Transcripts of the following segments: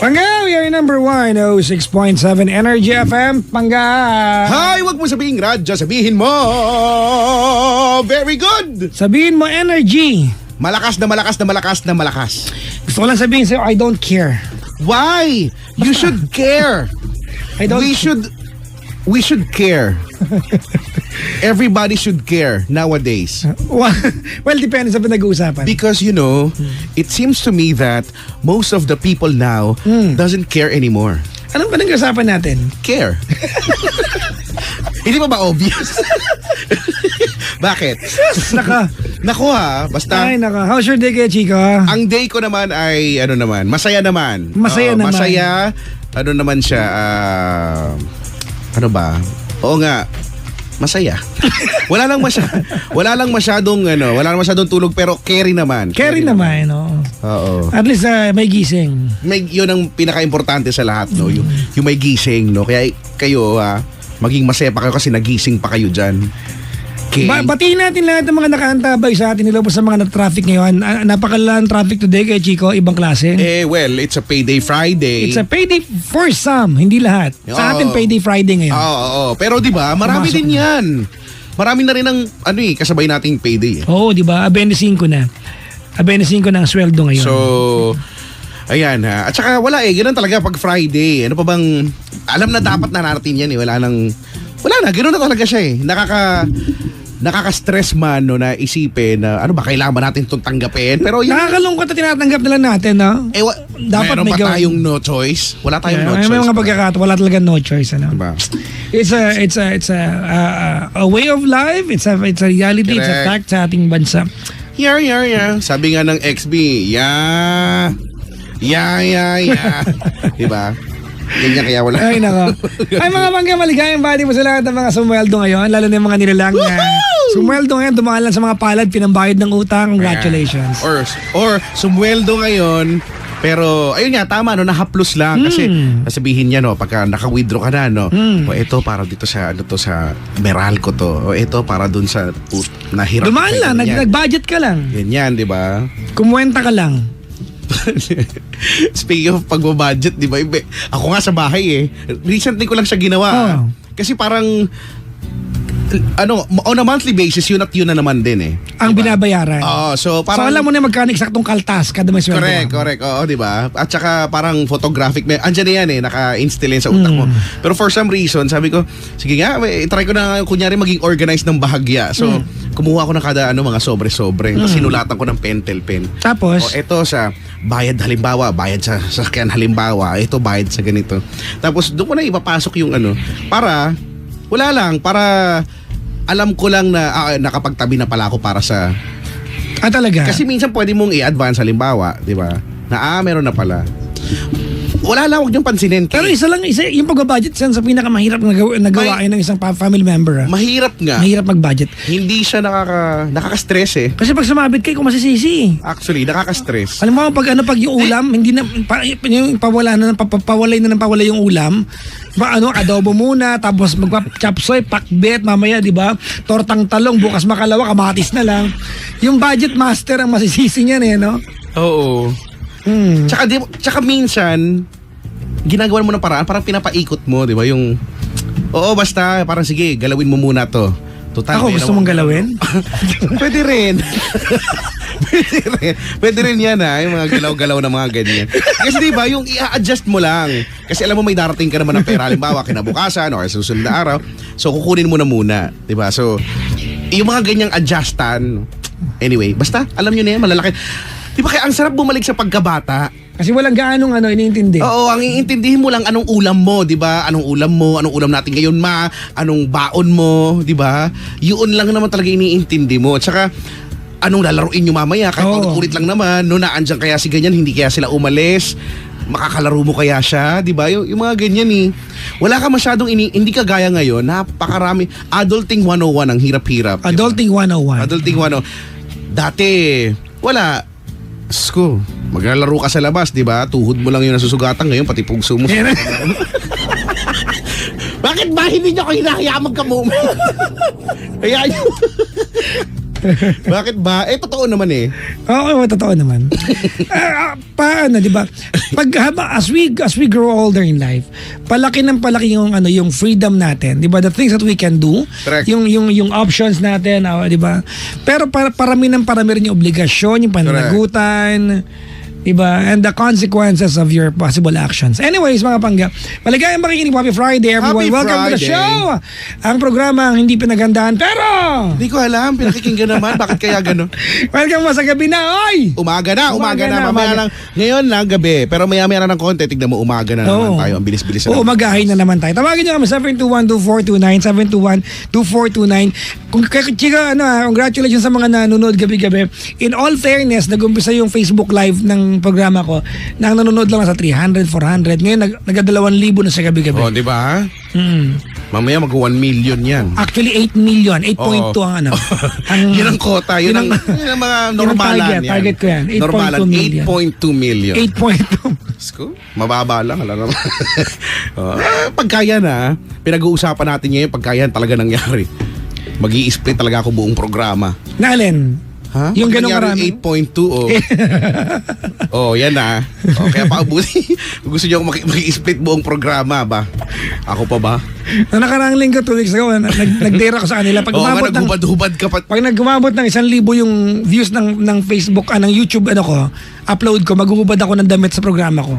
Pangga, we are number 106.7 Energy FM. Pangga. Hay, wag mo sabihin radyo, sabihin mo very good. Sabihin mo energy. Malakas na malakas na malakas na malakas. Gusto ko lang sabihin sa'yo, I don't care. Why? You should care. I don't We should care. Everybody should care nowadays. Well, depende sa pinag-uusapan. Because you know, it seems to me that most of the people now doesn't care anymore. Anong pinag-uusapan natin? Care. Hindi pa ba obvious? Bakit? Naku ha, basta Ay, naka. How's your day kaya, Chico? ang day ko naman ay masaya naman. Masaya naman. Masaya, naman siya, ano ba? Oo nga, masaya. wala lang masyadong tulog pero carry naman. Carry naman, no? Oo. At least may gising. Yun ang pinaka-importante sa lahat, no? Yung may gising, no? Kaya kayo, maging masaya pa kayo kasi nagising pa kayo dyan. Okay. Batiin natin lahat ng mga nakaantabay sa atin nilabas sa mga traffic ngayon. Napakalaan traffic today kay Chico, ibang klase. Well, it's a payday Friday. It's a payday for some, hindi lahat. Sa atin payday Friday ngayon. Oo. Pero 'di ba, marami din 'yan. Marami na rin ang kasabay nating payday. Oo, 'di ba? 25 na. 25 na ang sweldo ngayon. So, ayan ha. At saka wala ganun talaga pag Friday. Ano pa bang alam na dapat nararating 'yan Wala na, ganoon na talaga siya nakaka-stress man na isipin na ano ba kailangan ba natin itong tanggapin, pero nakakalungkot na tinatanggap nila natin, no? Dapat meron pa tayong no choice. Wala tayong no choice. May mga pagkakataon, wala talaga no choice, ano? Diba? It's a way of life. It's a reality. Correct. It's a fact sa ating bansa. Yeah. Sabi nga ng XB, yeah. Diba? Ganyan kaya wala. Ay, nako. Ay, mga Pangga, maligayang bati mo sa lahat ng mga sumweldo ngayon, lalo na yung mga nilalang na sumweldo ngayon, dumaan lang sa mga palad, pinambayad ng utang. Congratulations. Or sumweldo ngayon, pero ayun nga, tama, nahaplos lang. Kasi sabihin niya, pagka naka-withdraw ka na, o ito para dito sa, sa Meralco to, o ito para dun sa nahirap. Dumaan lang, nag-budget ka lang. Ganyan, di ba? Kumuwenta ka lang. Speaking of pagbabudget, di ba? Ako nga sa bahay recently ko lang siya ginawa. Kasi parang on a monthly basis, yun na naman din ang diba? Binabayaran. So parang alam mo na magkano eksaktong kaltas kada may sweldo. Correct. Oo, di ba? At saka parang photographic, andyan na yan naka-install yan sa utak mo. Pero for some reason, sabi ko, sige nga, try ko na kunyari maging organized ng bahagya. So, kumuha ko ng kada mga sobre-sobre. Tapos sinulatan ko ng pentel pen. Tapos? Ito sa bayad halimbawa, bayad sa sakyan halimbawa, ito bayad sa ganito. Tapos doon ko na ipapasok yung para alam ko lang na nakapagtabi na pala ako para sa... talaga? Kasi minsan pwede mong i-advance halimbawa, di ba? Na meron na pala. Wala lang, huwag niyong pansinin. Pero isa yung pag-budget sa pinakamahirap na gawain ng isang family member. Mahirap nga. Mahirap mag-budget. Hindi siya nakaka-stress Kasi pag sumabit kayo, kung masisisi. Actually, nakaka-stress. Alam mo, pag yung ulam, hindi na, yung pawalay yung ulam, adobo muna, tapos magpa-chop suey, pakbet, mamaya, di ba? Tortang talong, bukas makalawa, kamatis na lang. Yung budget master ang masisisi niyan no? Oo. Tsaka minsan ginagawa mo ng paraan, parang pinapaikot mo, di ba? Basta parang sige, galawin mo muna to. Total, ako gusto mong galawin? Pwede rin. Pwede rin yan yung mga galaw-galaw na mga ganyan. Kasi di ba, yung i-adjust mo lang. Kasi alam mo may darating ka naman ng pera, halimbawa kinabukasan o sa susunod na araw. So kukunin mo na muna, di ba? So yung mga ganyang adjustan, anyway, basta alam nyo na yan, malalaki. Di ba kaya ang sarap bumalik sa pagkabata? Kasi walang gaanong iniintindi. Oo, ang iintindihin mo lang anong ulam mo, di ba? Anong ulam natin ngayon, anong baon mo, di ba? Yun lang naman talaga iniintindi mo. At saka, anong lalaruin nyo mamaya? Kahit pag-ulit lang naman, naandyan kaya si ganyan, hindi kaya sila umalis. Makakalaro mo kaya siya, di ba? Yung mga ganyan Wala ka masyadong hindi ka gaya ngayon, napakarami. Adulting 101 ang hirap-hirap. Adulting 101. Adulting 101. Dati, wala. Sko, maglalaro ka sa labas, di ba? Tuhod mo lang yung nasusugatan, ngayon pati pugso mo. Bakit ba hindi nyo ko hinahaya magka-moment? Hayaan nyo. Bakit ba? Totoo naman eh. Oo, totoo naman. Paano, 'di ba? As we grow older in life, palaki yung yung freedom natin, 'di ba? The things that we can do, Correct. yung options natin, 'di ba? Pero parami rin yung obligasyon, yung pananagutan, 'di ba? And the consequences of your possible actions. Anyways, mga pangga, maligayang makikinig. Happy Friday, everyone. Happy Welcome to the Friday. show. Ang programa ang hindi pinagandaan, pero Hindi ko alam, pinakikinggan naman. Bakit kaya gano'n? welcome mo sa gabi na, oy! Umaga na. Umaga na, Mamaya umaga. lang. Ngayon lang gabi. Pero maya-maya na ng konti. Tignan mo, umaga na naman tayo. Ang bilis-bilis na. Oo, magahin na naman tayo. Tawagin nyo kami 721-2429, 721-2429. Kung chika, congratulations sa mga nanonood gabi-gabi. In all fairness, nag-umpisa yung Facebook Live ng programa ko na ang nanonood lang sa 300, 400. Ngayon, nag-2,000 na sa gabi-gabi. Oh, di ba? Mm. Mamaya mag-1 million yan. Actually, 8 million. 8.2 ang ano. Yun ang quota. Yun ang mga normalan yan. target ko yan. 8.2 Normalan, million. 8.2 million. 8.2. Sko, mababa lang. Alam naman. Pagkaya na, pinag-uusapan natin ngayon, pagkaya talaga nangyari. Mag-i-split talaga ako buong programa. Na alin? Ha? Yung Pag ganong nangyari karami. 8.2 yan na. Kaya paubusin. Gusto niyo ako mag-i-split buong programa ba? Ako pa ba? Na nakaraang linggo 2 weeks ago, nag-dare ako sa kanila. Pag umabot ng naghubad-hubad ka pa. pag nagumabot ng 1,000 yung views ng Facebook, ng YouTube, upload ko, maghuhubad ako ng damit sa programa ko.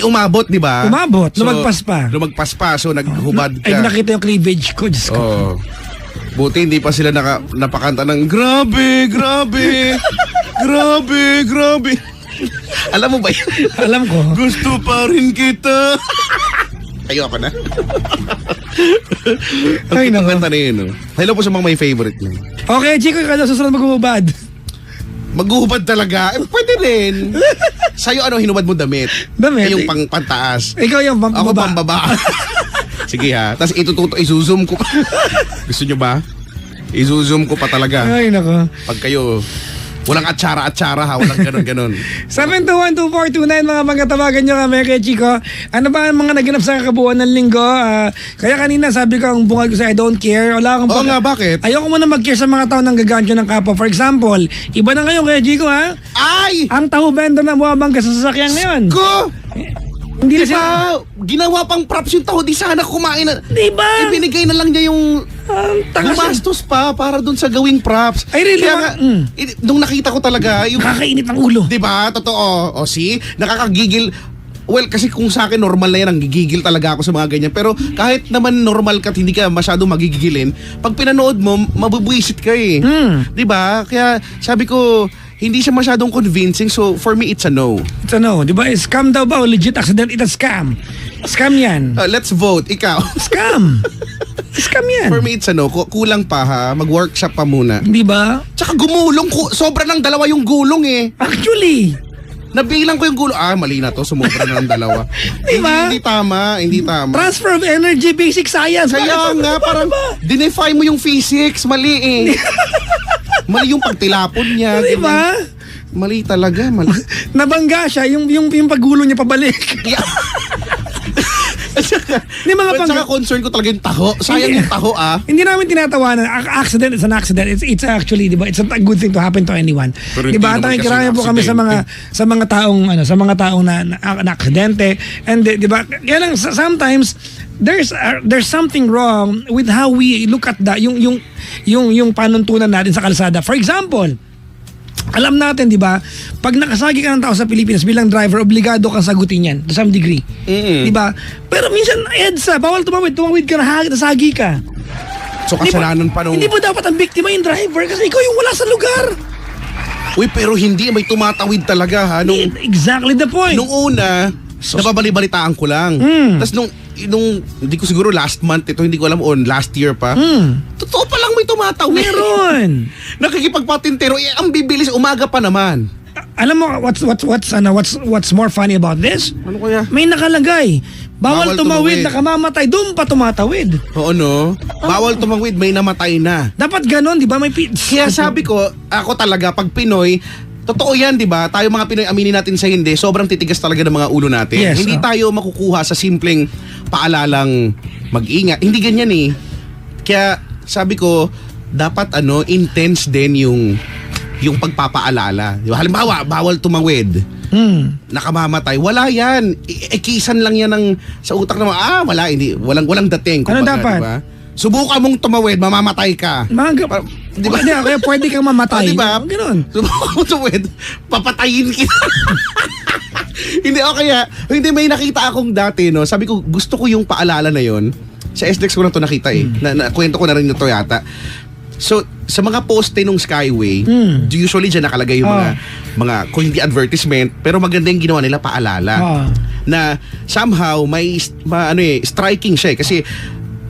Umabot, di ba? Umabot, lumagpas pa. Lumagpas pa, so naghubad ka. Ay, nakita yung cleavage ko, Diyos ko. Oh. Buti hindi pa sila napakanta ng grabe, grabe, grabe, grabe. Alam mo ba yun? Alam ko. Gusto pa rin kita. Ayoko na. Ay, Ang nako. kanta na yun. Hello po sa mga may favorite nyo. Okay, Chico, ikaw na susunod maghuhubad. Maghuhubad talaga? Pwede rin. Sa'yo hinubad mo damit? Damit? Yung pantaas. Ikaw yung Ako pambaba. pambaba. Sige ha. Tapos i-zoom ko. Gusto nyo ba? I-zoom ko pa talaga. Ay, nako. Pag kayo, walang atsara-atsara ha. Walang ganon-ganon. 721-2429, mga magkatawagan nyo kami kay Chico. Ano ba ang mga naganap sa kakabuuan ng linggo? Kaya kanina sabi ko, ang bungad ko sa I don't care. Wala akong Oo nga, bakit? Ayoko muna mag-care sa mga tao nang gagancho ng kapwa. For example, iba na ngayon kay Chico, ha? Ay! Ang taho vendor na bumabangga sa sasakyan ngayon. Ko! Hindi na Di siya... ba? Ginawa pang props yung taho. Di sana kumain na. Di ba? Ibinigay na lang niya yung Ang tanga siya. gumastos pa para dun sa gawing props. Ay, really? Kaya nga, nung nakita ko talaga, yung Nakakainit ang ulo. di ba? Totoo. O see? Nakakagigil. Well, kasi kung sa akin normal na yan, ang gigigil talaga ako sa mga ganyan. Pero kahit naman normal ka at hindi ka masyadong magigigilin, pag pinanood mo, mabubwisit ka eh. Di ba? Kaya sabi ko, hindi siya masyadong convincing. So for me, it's a no. It's ano, di ba? Scam daw ba o legit accident? It's a scam. Scam yan. Let's vote. Ikaw. Scam. Scam yan. For me, it's a no. Kulang pa ha. Mag-workshop pa muna. Di ba? Tsaka gumulong. Sobra ng dalawa yung gulong eh. Actually. Nabilang ko yung gulong. Mali na to. Sumobra na ng dalawa. Diba? Hindi tama. Hindi tama. Transfer of energy, basic science. Kaya Bakit? nga, parang dinefy mo yung physics. Mali eh. Mali yung pagtilapon niya. Di ba? Mali talaga. Mali. Nabangga siya, yung paggulo niya pabalik. Di mga But saka concern ko talaga yung taho. Sayang yung taho Hindi namin tinatawanan. Accident is an accident. It's actually, di ba? It's a good thing to happen to anyone. Pero Di hindi ba? naman Nakikiraya kasi po kami sa mga taong na aksidente. And di ba? Kaya lang sometimes there's something wrong with how we look at yung panuntunan natin sa kalsada. For example, alam natin, di ba, pag nakasagi ka ng tao sa Pilipinas bilang driver, obligado kang sagutin yan to some degree. Di ba? Pero minsan, EDSA, bawal tumawid ka nasagi ka. So kasalanan pa nung... Hindi mo dapat ang biktima yung driver kasi ikaw yung wala sa lugar. Uy, pero hindi. May tumatawid talaga ha. Exactly the point. Nung una, nababali-balitaan ko lang. Tapos nung hindi ko siguro last month ito, hindi ko alam last year pa. Totoo pa lang may tumatawid. Meron. Nakikipagpatintero, ang bibilis, umaga pa naman. Alam mo what's more funny about this? Ano kaya? May nakalagay. Bawal Bawal tumawid, tumawid. nakamamatay, doon pa tumatawid. Oo no? Bawal tumawid, may namatay na. Dapat ganon, di ba? Kaya sabi ko, ako talaga, pag Pinoy, totoo yan, di ba? Tayo mga Pinoy, aminin natin sa hindi, sobrang titigas talaga ng mga ulo natin. Yes, Hindi tayo makukuha sa simpleng paalalang mag-ingat. Hindi ganyan eh. Kaya sabi ko, dapat intense din yung pagpapaalala. Di ba? Halimbawa, bawal tumawid. Nakamamatay. Wala yan. Kisan lang yan sa utak na wala, hindi. Walang dating. Ano Kumbaga, dapat? Diba? Subukan mong tumawid, mamamatay ka. Di ba? Kaya pwede kang mamatay. Diba? Ganun. Subukan mong tumawid, papatayin kita. Hindi, hindi, may nakita akong dati, no? Sabi ko, gusto ko yung paalala na yon. Sa SDEX ko lang to nakita eh. Kwento ko na rin ito yata. So, sa mga poste nung Skyway, usually dyan nakalagay yung mga kung hindi advertisement, pero maganda yung ginawa nila paalala. Na somehow may striking siya eh. Kasi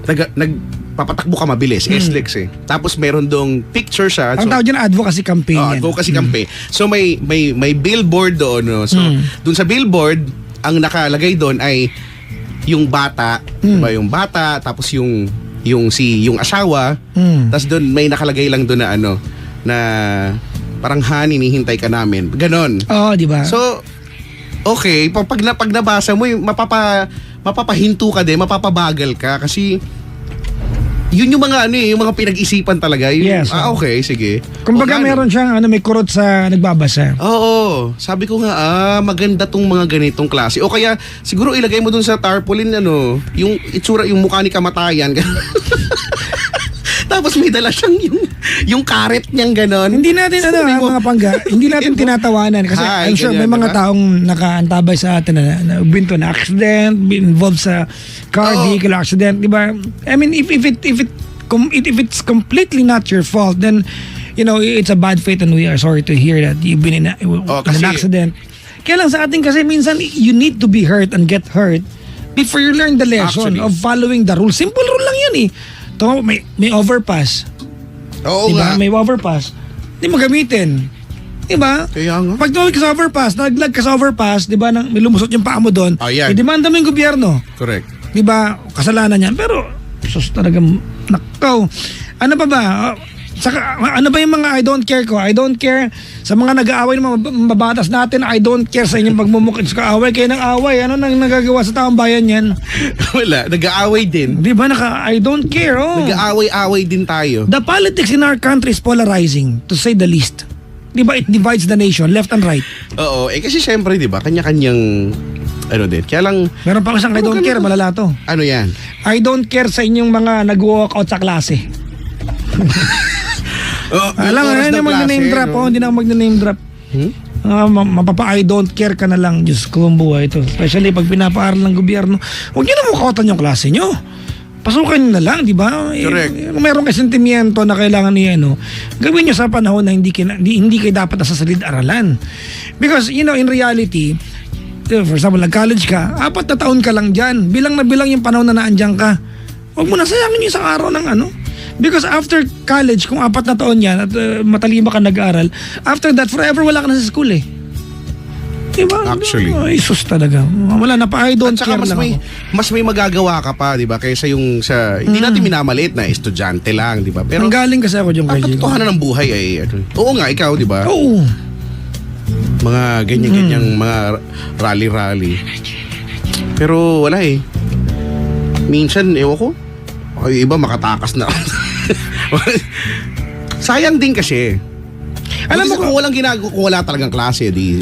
nagpapatakbo ka mabilis, SLEX eh. Tapos meron dong picture siya. Ang tawag dyan, advocacy campaign. Advocacy campaign. So may billboard doon. No? So doon sa billboard, ang nakalagay doon ay yung bata, diba? Yung bata, tapos yung asawa, tapos doon may nakalagay lang doon na na parang hinihintay ka namin. Ganon. Oo, di ba? So, okay, pag nabasa mo, mapapahinto ka din, mapapabagal ka kasi yun yung mga yung mga pinag-isipan talaga. Yes. Okay, sige. Kumbaga meron siyang may kurot sa nagbabasa. Oo. Sabi ko nga, maganda tong mga ganitong klase. O kaya, siguro ilagay mo dun sa tarpaulin, yung itsura, yung mukha ni kamatayan. Tapos may dala siyang yung karet niyang ganon. Hindi natin, mga pangga, hindi natin tinatawanan. Kasi I'm sure may mga taong nakaantabay sa atin na binto na accident, involved sa car, vehicle accident, di ba? I mean, if it's completely not your fault, then, it's a bad fate and we are sorry to hear that you've been in an accident. Kaya lang sa atin kasi minsan, you need to be hurt and get hurt before you learn the lesson of following the rules. Simple rule lang yan eh. Ito, may overpass. Oo diba? nga. May overpass. Hindi mo gamitin. Diba? Kaya nga. Pag tumawid ka sa overpass, naglag ka sa overpass, diba, may lumusot yung paa mo doon, idemanda mo yung gobyerno. Correct. Diba? Kasalanan yan. Pero, sus talagang, nakaw. Ano pa ba? Ano ba yung mga I don't care ko? I don't care sa mga nag-aaway ng mga mabatas natin. I don't care sa inyong pagmumukit sa kaaway. Kayo ng away. Ano nang nagagawa sa taong bayan yan? Wala. Nag-aaway din. Di ba? I don't care. Nag-aaway-aaway din tayo. The politics in our country is polarizing, to say the least. Di ba? It divides the nation, left and right. Oo. Kasi syempre, di ba? Kanya-kanyang din. Kaya lang... Meron pa isang I don't care. Malala to. Ano yan? I don't care sa inyong mga nag-walk out sa klase. Alam mo, hindi na mag-name drop. Hindi na mag-name drop. I don't care ka na lang. Diyos ko ang buhay ito. Especially pag pinapaaral ng gobyerno. Huwag nyo na mukautan yung klase nyo. Pasukan nyo na lang, di ba? Correct. Kung meron kayo sentimiento na kailangan niya, gawin nyo sa panahon na hindi kayo dapat nasa salid-aralan. Because, in reality, for example, nag-college ka, 4 na taon ka lang dyan. Bilang na bilang yung panahon na naandyan ka. Huwag mo na sayangin yung isang araw ng Because after college, kung 4 na taon yan at matalima ka nag-aaral, after that, forever wala ka na sa school eh. Diba? Actually. Isus talaga. Wala na pa, I don't care lang ako. Mas may magagawa ka pa, di ba? Kaysa yung hindi natin minamaliit na estudyante lang, di ba? Pero ang galing kasi ako dyan kay Jigo. katotohanan ng buhay ay, oo nga, ikaw, di ba? Oo. Mga ganyan-ganyang mga rally-rally. Pero wala eh. Minsan, ewan ko, ay iba makatakas na. Sayang din kasi. Alam mo kung walang ginagawa, kung wala talagang klase, di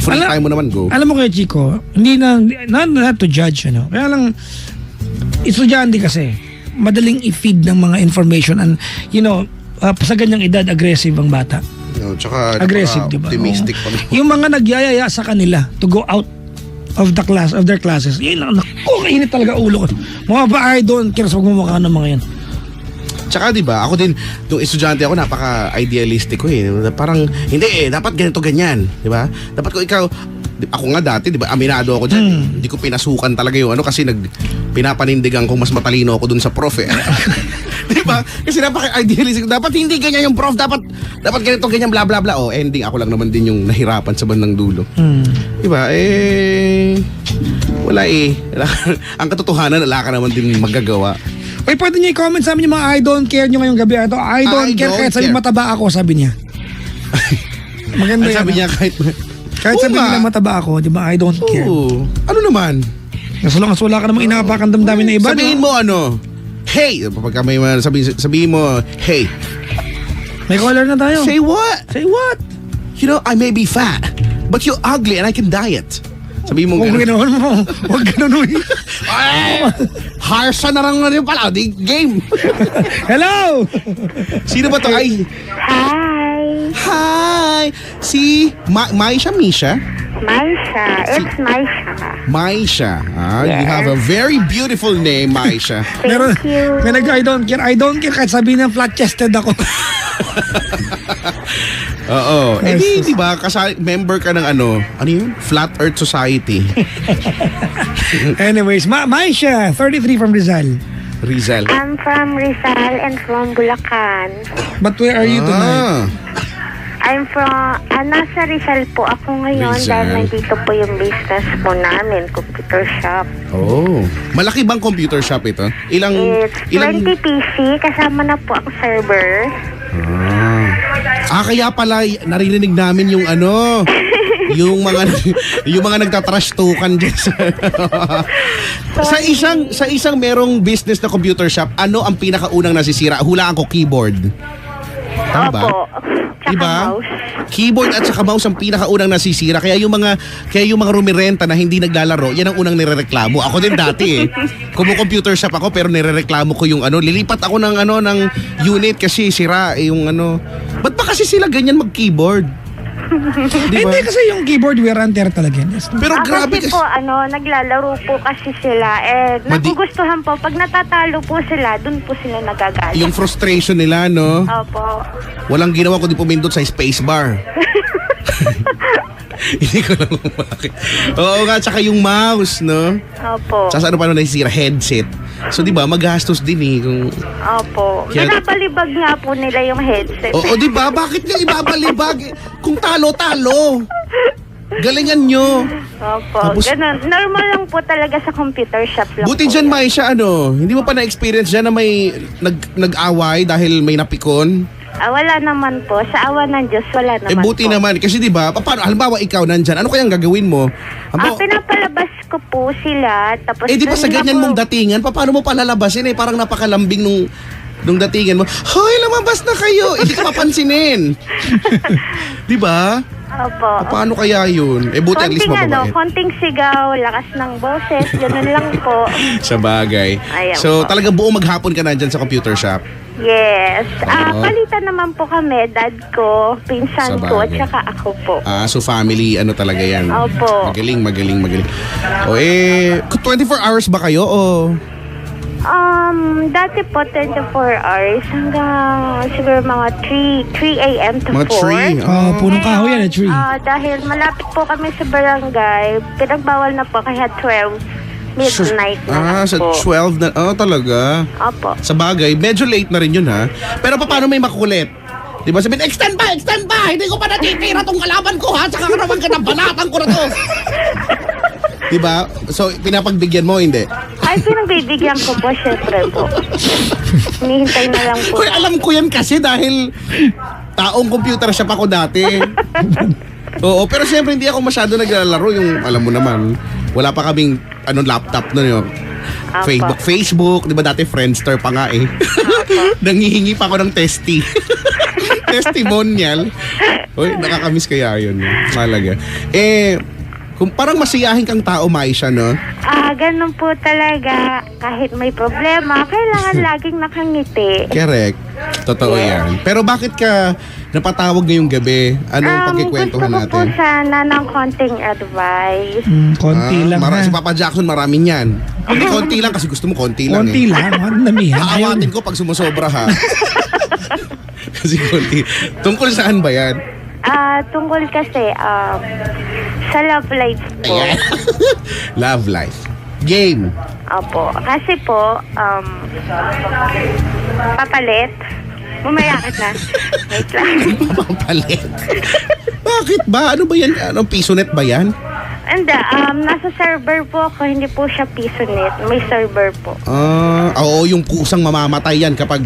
free time mo naman go. Alam mo kaya Chico, hindi not to judge, Kaya lang, estudyante kasi, madaling i-feed ng mga information and, sa ganyang edad, aggressive ang bata. Tsaka aggressive, diba? Optimistic pa. Yung mga nagyayaya sa kanila to go out of their classes, yun lang, kainit talaga ulo ko. Mga ba, I don't care sa pagmumukha ng mga yan. Tsaka diba, ako din, nung estudyante ako, napaka-idealistic ko eh. Parang, hindi dapat ganito ganyan. Diba? Dapat ko ikaw, ako nga dati, diba, aminado ako dyan. Hindi ko pinasukan talaga yung kasi pinapanindigan kong mas matalino ako dun sa prof eh. Diba? Kasi napaka-idealistic. Dapat hindi ganyan yung prof, dapat ganito ganyan, bla bla bla. Ending, ako lang naman din yung nahirapan sa bandang dulo. Diba? Wala eh. Ang katotohanan, wala ka naman din magagawa. Uy, pwede niyo i-comment sa amin yung mga I don't care nyo ngayong gabi. Ito, I don't care kahit sabi mataba ako, sabi niya. Maganda yan. Sabi niya kahit sabi nila mataba ako, di ba? I don't care. Ano naman? As long as wala ka namang inaapakan damdamin na iba. Sabihin mo Hey! Pagka may sabihin mo, hey. May caller na tayo. Say what? Say what? You know, I may be fat, but you're ugly and I can diet. Sabihin mo Huwag gano'n mo. Huwag gano'n. Ay! Harsha na lang rin pala. Di game. Hello! Sino ba to? Ay, Hi, hi! Si Maisha, Misha? Maisha. It's Maisha. Maisha. You have a very beautiful name, Maisha. Thank you. May I don't care. I don't care kahit sabihin ng flat-chested ako. Oo. Eh di ba, member ka ng ano yun? Flat Earth Society. Anyways, Maisha, 33 from Rizal. Rizal. I'm from Rizal and from Bulacan. But where are you tonight? I'm from, nasa Rizal po ako ngayon Rizal. dahil nandito po yung business po namin, computer shop. Oh. Malaki bang computer shop ito? It's 20 PC, kasama na po ang server. Kaya pala naririnig namin yung yung mga nagtatrash-tukan diyan sa isang merong business na computer shop, ano ang pinakaunang nasisira? Hulaan ko, keyboard. Tama ba? Opo. Tsaka Diba? mouse. Keyboard at saka mouse ang pinakaunang nasisira. Kaya yung mga rumirenta na hindi naglalaro, yan ang unang nirereklamo. Ako din dati Kumu-computer shop ako pero nirereklamo ko yung lilipat ako ng unit kasi sira yung Ba't ba kasi sila ganyan mag-keyboard? Diba? Hindi kasi yung keyboard wear and tear talaga yan. Pero grabe Kasi po, naglalaro po kasi sila. Nagugustuhan po. Pag natatalo po sila, dun po sila nagagalit. yung frustration nila, no? Opo. Walang ginawa kundi pumindot sa spacebar. Hindi ko lang bakit. Oo nga, tsaka yung mouse, no? Opo. Tsaka ano pa nasisira? Headset. So, di ba, magastos din kung... Opo. Kaya- Binabalibag nga po nila yung headset. Oo, di ba? Bakit nyo ibabalibag? Kung talo-talo. Galingan nyo. Opo. Tapos- Ganun. Normal lang po talaga sa computer shop lang Buti po. dyan, Maisha, hindi mo pa na-experience dyan na may nag-away dahil may napikon? Wala naman po. Sa awa ng Diyos, wala naman Buti po. naman. Kasi di ba, paano, halimbawa ikaw nandyan, ano kayang gagawin mo? Pinapalabas ko po sila. Tapos Di ba sa dun na ganyan po- mong datingan, paano mo palalabasin Parang napakalambing nung datingan mo. Hoy, lumabas na kayo. Hindi ka mapansinin. Di ba? Opo. Paano kaya yun? Buti at least mababait. konting sigaw, lakas ng boses, ganun lang po. Sa bagay. Ayan So, po. talagang buong maghapon ka nandyan sa computer shop. Yes. Oo. Palitan naman po kami, dad ko, pinsan Sa ko, at bagay. saka ako po. So family, talaga yan. Opo. Magaling. 24 hours ba kayo o? Dati po 24 hours hanggang siguro mga 3 a.m. to 4. Mga 3? Punong kahoy yan, tree. Dahil malapit po kami sa barangay, pinagbawal na po kaya 12 midnight na Sa po. 12 na, talaga. Opo. Sa bagay, medyo late na rin yun ha. Pero paano may makukulit? Di ba sabihin, extend pa! Hindi ko pa natitira tong kalaban ko ha! Saka naman ka ng banatan ko na to! Di ba? So, pinapagbigyan mo, hindi? Ay, pinagbibigyan ko po, syempre po. Hinihintay na lang po. Hoy, alam ko yan kasi dahil taong computer shop ako dati. Oo, pero siyempre hindi ako masyado naglalaro yung, alam mo naman, wala pa kaming laptop na yun. Apa. Facebook, di ba dati Friendster pa nga Nangihingi pa ako ng testimonial. Uy, nakakamiss kaya yun. Malaga. Kung parang masiyahin kang tao, Maisha, no? Ganun po talaga. Kahit may problema, kailangan laging nakangiti. Correct. Totoo yan. Pero bakit ka napatawag ngayong gabi? Anong pagkikwentuhan gusto ko po natin? sana ng konting advice. Konti lang Si ha. Papa Jackson, maraming yan. Hindi, konti lang kasi gusto mo konti lang Konti lang. Damihan. Aawatin ko pag sumusobra ha. Kasi konti. Tungkol saan ba yan? Tungkol kasi sa love life po. Ayan. Love life. Game. Opo. Kasi po, papalit. Bumayakit na. Wait lang. Papalit. Bakit ba? Ano ba yan? Anong pisonet ba yan? And nasa server po ako, hindi po siya PisoNet. May server po. Oo, yung pusang mamamatay yan kapag,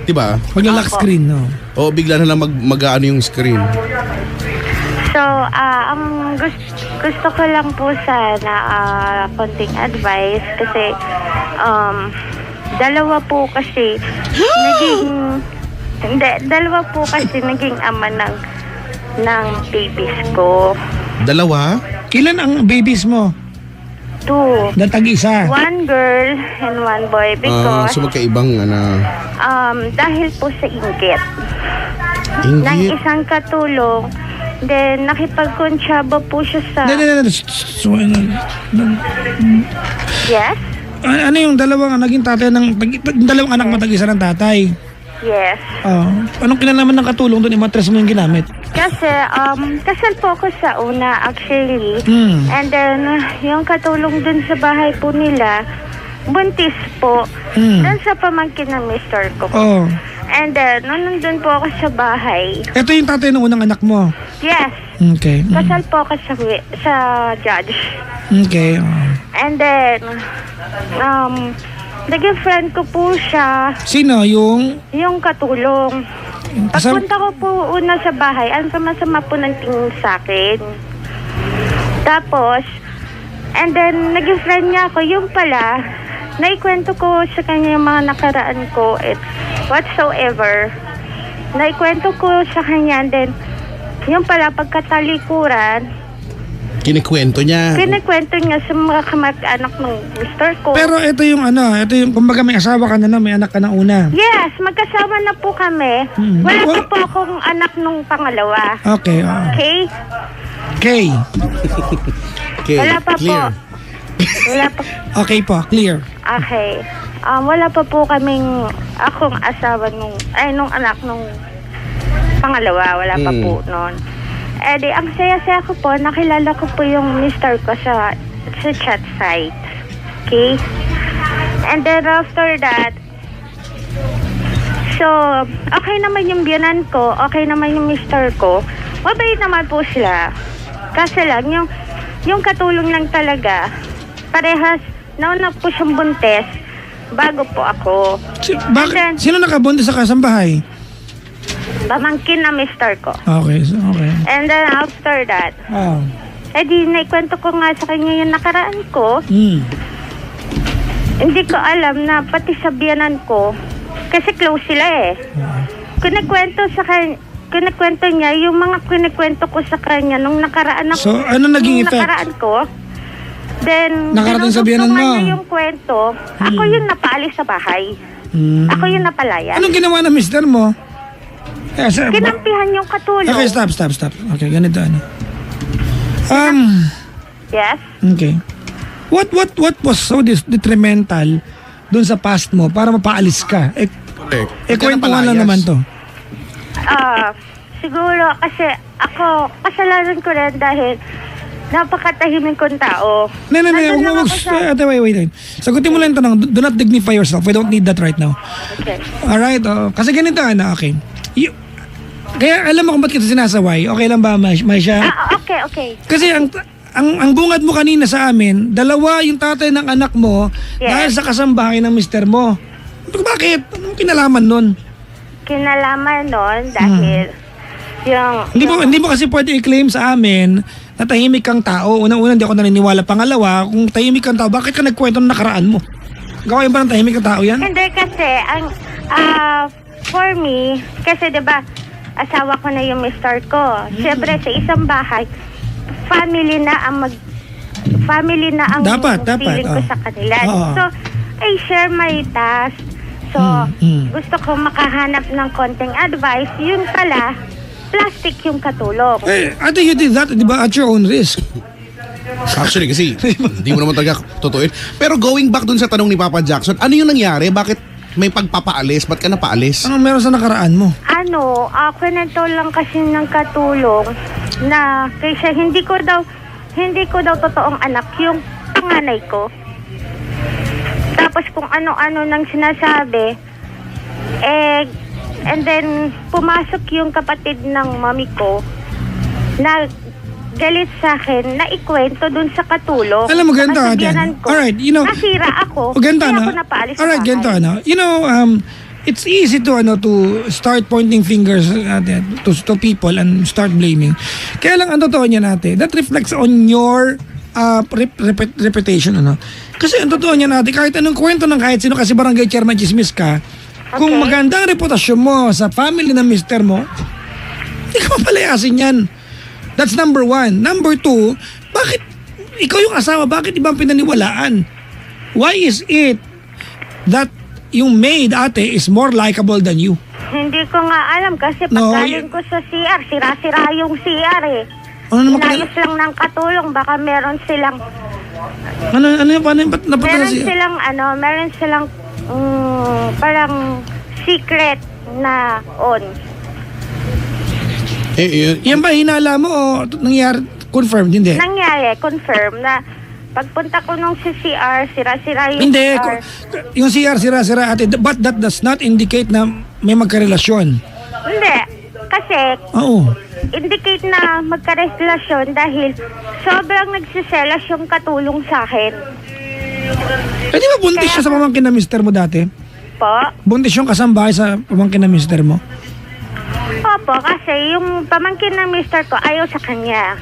di ba? Pag-lock Opo. screen, no? O bigla na lang mag-ano yung screen. So, ang gusto ko lang po sana konting advice kasi Dalawa po kasi naging ama ng babies ko. Dalawa? Ilan ang babies mo? 2. Na tag-isa. 1 girl and 1 boy because So magkaibang dahil po sa inggit ng inggit. isang katulong, then nakipagkonsyaba po siya sa yes, Ano yung dalawang naging tatay dalawang anak mo tag-isa ng tatay? yes. Anong kinalaman ng katulong doon? I-mattress mo yung ginamit? Kasi kasal po ako sa una actually, and then yung katulong dun sa bahay po nila buntis po dun sa pamangkin ng mister ko. And then nung nandun po ako sa bahay, Ito yung tatay ng unang anak mo? yes, Okay. kasal po ako sa judge. Okay. And then naging friend ko po siya, Sino? Yung yung katulong. Pagpunta ko po una sa bahay, ang sama-sama po ng tingin sa akin. Tapos, and then naging friend niya ako, yung pala, naikwento ko sa kanya yung mga nakaraan ko at whatsoever. Naikwento ko sa kanya, and then yung pala pagkatalikuran, Kinikwento niya. kinikwento niya sa mga kamag-anak ng mister ko. Pero ito yung kumbaga may asawa ka na, may anak ka na una. Yes, magkasama na po kami. Wala pa po akong anak nung pangalawa. Okay. Okay? Okay. Okay, Wala pa clear. po. Wala pa. Okay po, clear. Okay. Wala pa po kaming akong asawa nung anak nung pangalawa. Wala pa po noon. Eh di, ang saya-saya ko po, nakilala ko po yung mister ko sa chat site. Okay? And then after that, so, okay naman yung biyanan ko, okay naman yung mister ko. Mabait naman po sila. Kasi lang, yung katulong lang talaga, parehas, nauna po siyang buntes, bago po ako. Bakit? Sino nakabuntis sa kasambahay? Pamangkin na mister ko. Okay. And then after that, Oh. di naikwento ko nga sa kanya yung nakaraan ko. Hindi ko alam na pati sa biyanan ko, kasi close sila eh. Kinikwento niya yung mga kinikwento ko sa kanya nung nakaraan ako. So, ano naging nung effect? nakaraan ko. Then, Nakarating sa biyanan mo. dinudugtungan niya yung kwento. Ako yung napaalis sa bahay. Ako yung napalayan. Anong ginawa ng mister mo? Kinampihan yung katulong. Okay, stop. Okay, ganito Yes? Okay. What was so detrimental dun sa past mo para mapaalis ka? Correct. Kwento nga lang naman to. Siguro kasi ako, kasalanan ko rin dahil napakatahimik kong tao. Nandun lang ako sa- Wait. Sagutin mo lang yung tanong. Do not dignify yourself. We don't need that right now. Okay. Alright, kasi ganito okay. Kaya alam mo kung ba't kita sinasaway? Okay lang ba, Maisha? Okay. Kasi ang bungad mo kanina sa amin, dalawa yung tatay ng anak mo dahil sa kasambahay ng mister mo. Bakit? Anong kinalaman nun? Kinalaman nun dahil Hindi mo kasi pwede i-claim sa amin na tahimik kang tao. Unang-una, hindi ako naniniwala. Pangalawa, kung tahimik kang tao, bakit ka nagkwento ng nakaraan mo? Gawin ba ng tahimik kang tao yan? Hindi kasi, for me, kasi diba, asawa ko na yung mister ko. Siyempre, sa isang bahay, family na ang Dapat, feeling ko sa kanila. So, I share my task. So, gusto ko makahanap ng konting advice. Yun pala, plastic yung katulong. Ate, you did that, di ba, at your own risk? Actually, kasi hindi mo naman talaga totoo yun. Pero going back dun sa tanong ni Papa Jackson, ano yung nangyari? Bakit may pagpapaalis? Ba't ka napaalis? Anong meron sa nakaraan mo? Kwento lang kasi ng katulong na kaysa hindi ko daw totoong anak yung panganay ko. Tapos kung ano-ano nang sinasabi, and then pumasok yung kapatid ng mami ko na galit sa akin na ikwento dun sa katulong. Alam mo, ganito, Sa Ate. biyanan ko. Alright, Nasira ako. ganito, Kaya ako napaalis sa Alright, bahay. ganito, it's easy to start pointing fingers to people and start blaming. Kaya lang ang totoo niya natin, that reflects on your reputation. Kasi ang totoo niya natin, kahit anong kwento ng kahit sino, kasi barangay chairman chismis ka, kung Okay. maganda ang reputasyon mo sa family ng mister mo, hindi ka mapalayasin yan. That's number one. Number two, bakit ikaw yung asawa, bakit ibang pinaniwalaan? Why is it that yung maid ate is more likable than you? Hindi ko nga alam kasi No, paggaling ko sa CR, sira-sira yung CR eh. Ano naman Inayos lang ng katulong, baka meron silang, Paano ba't napunta meron silang parang secret na on. Yan ba hinala mo o nangyari, confirmed? Hindi. Nangyari, confirm na pagpunta ko nung si CR, sira-sira yung Hindi. CR. Yung CR sira-sira ate, but that does not indicate na may magkarelasyon. Hindi. Kasi, Oo. indicate na magkarelasyon dahil sobrang nagsiselas yung katulong sa akin. Eh di ba buntis siya sa pamangkin na mister mo dati? Po? Buntis yung kasambahay sa pamangkin na mister mo? Opo, kasi yung pamangkin ng mister ko ayaw sa kanya.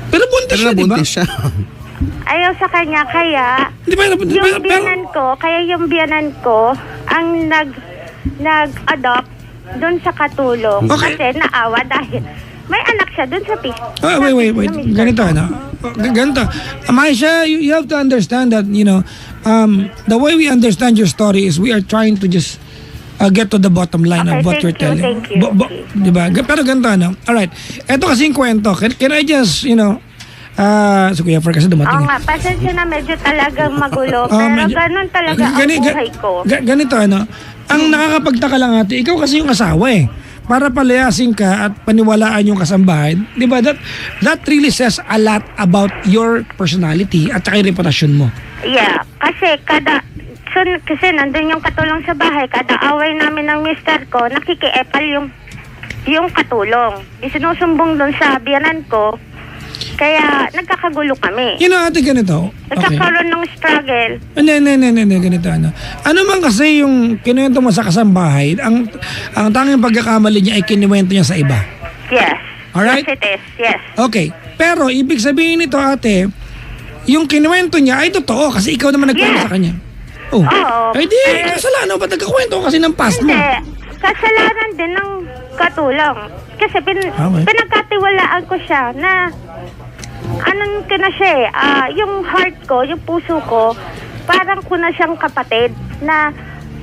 Pero buntis Pero siya, di ba? nabuntis siya. Ayaw sa kanya, kaya Di ba? yung biyanan ko ang nag-adopt dun sa katulong. Okay. Kasi naawa dahil may anak siya dun sa Wait. Ganito, ano? Ganito. Maisha, you have to understand that, the way we understand your story is we are trying to just get to the bottom line Okay, of what you're thank you, telling. thank you. Diba? Pero ganito, ano? Alright. Ito kasing kwento. Can I just, si Kuya Fer kasi Oo dumating. nga, pasensya na medyo talagang magulo. Pero medyo- ganun talaga ang buhay ko. Ganito, ano? Ang nakakapagtaka lang ate, ikaw kasi yung asawa eh. Para palayasin ka at paniwalaan yung kasambahay, di ba? That really says a lot about your personality at saka yung reputasyon mo. Yeah, kasi kasi nandun yung katulong sa bahay, kada away namin ng mister ko, nakikiepal yung katulong. Isinusumbong dun sa biyanan ko, kaya nagkakagulo kami. Ate, ganito. Okay. Nagkakaroon ng struggle. Hindi, ganito, ano. Ano man kasi yung kinuwento mo sa kasambahay, ang tanging pagkakamali niya ay kinuwento niya sa iba. Yes. Alright? Yes, it is. Yes. Okay. Pero, ibig sabihin nito, ate, yung kinuwento niya ay totoo kasi ikaw naman nagkwento Yes. sa kanya. Oh. Oo. Ay di, kasalanan ba't nagkakwento kasi ng past mo? Hindi. Kasalanan din ng katulong. Kasi Okay. pinagkatiwalaan ko siya na anong ko na siya yung heart ko, yung puso ko, parang ko na siyang kapatid na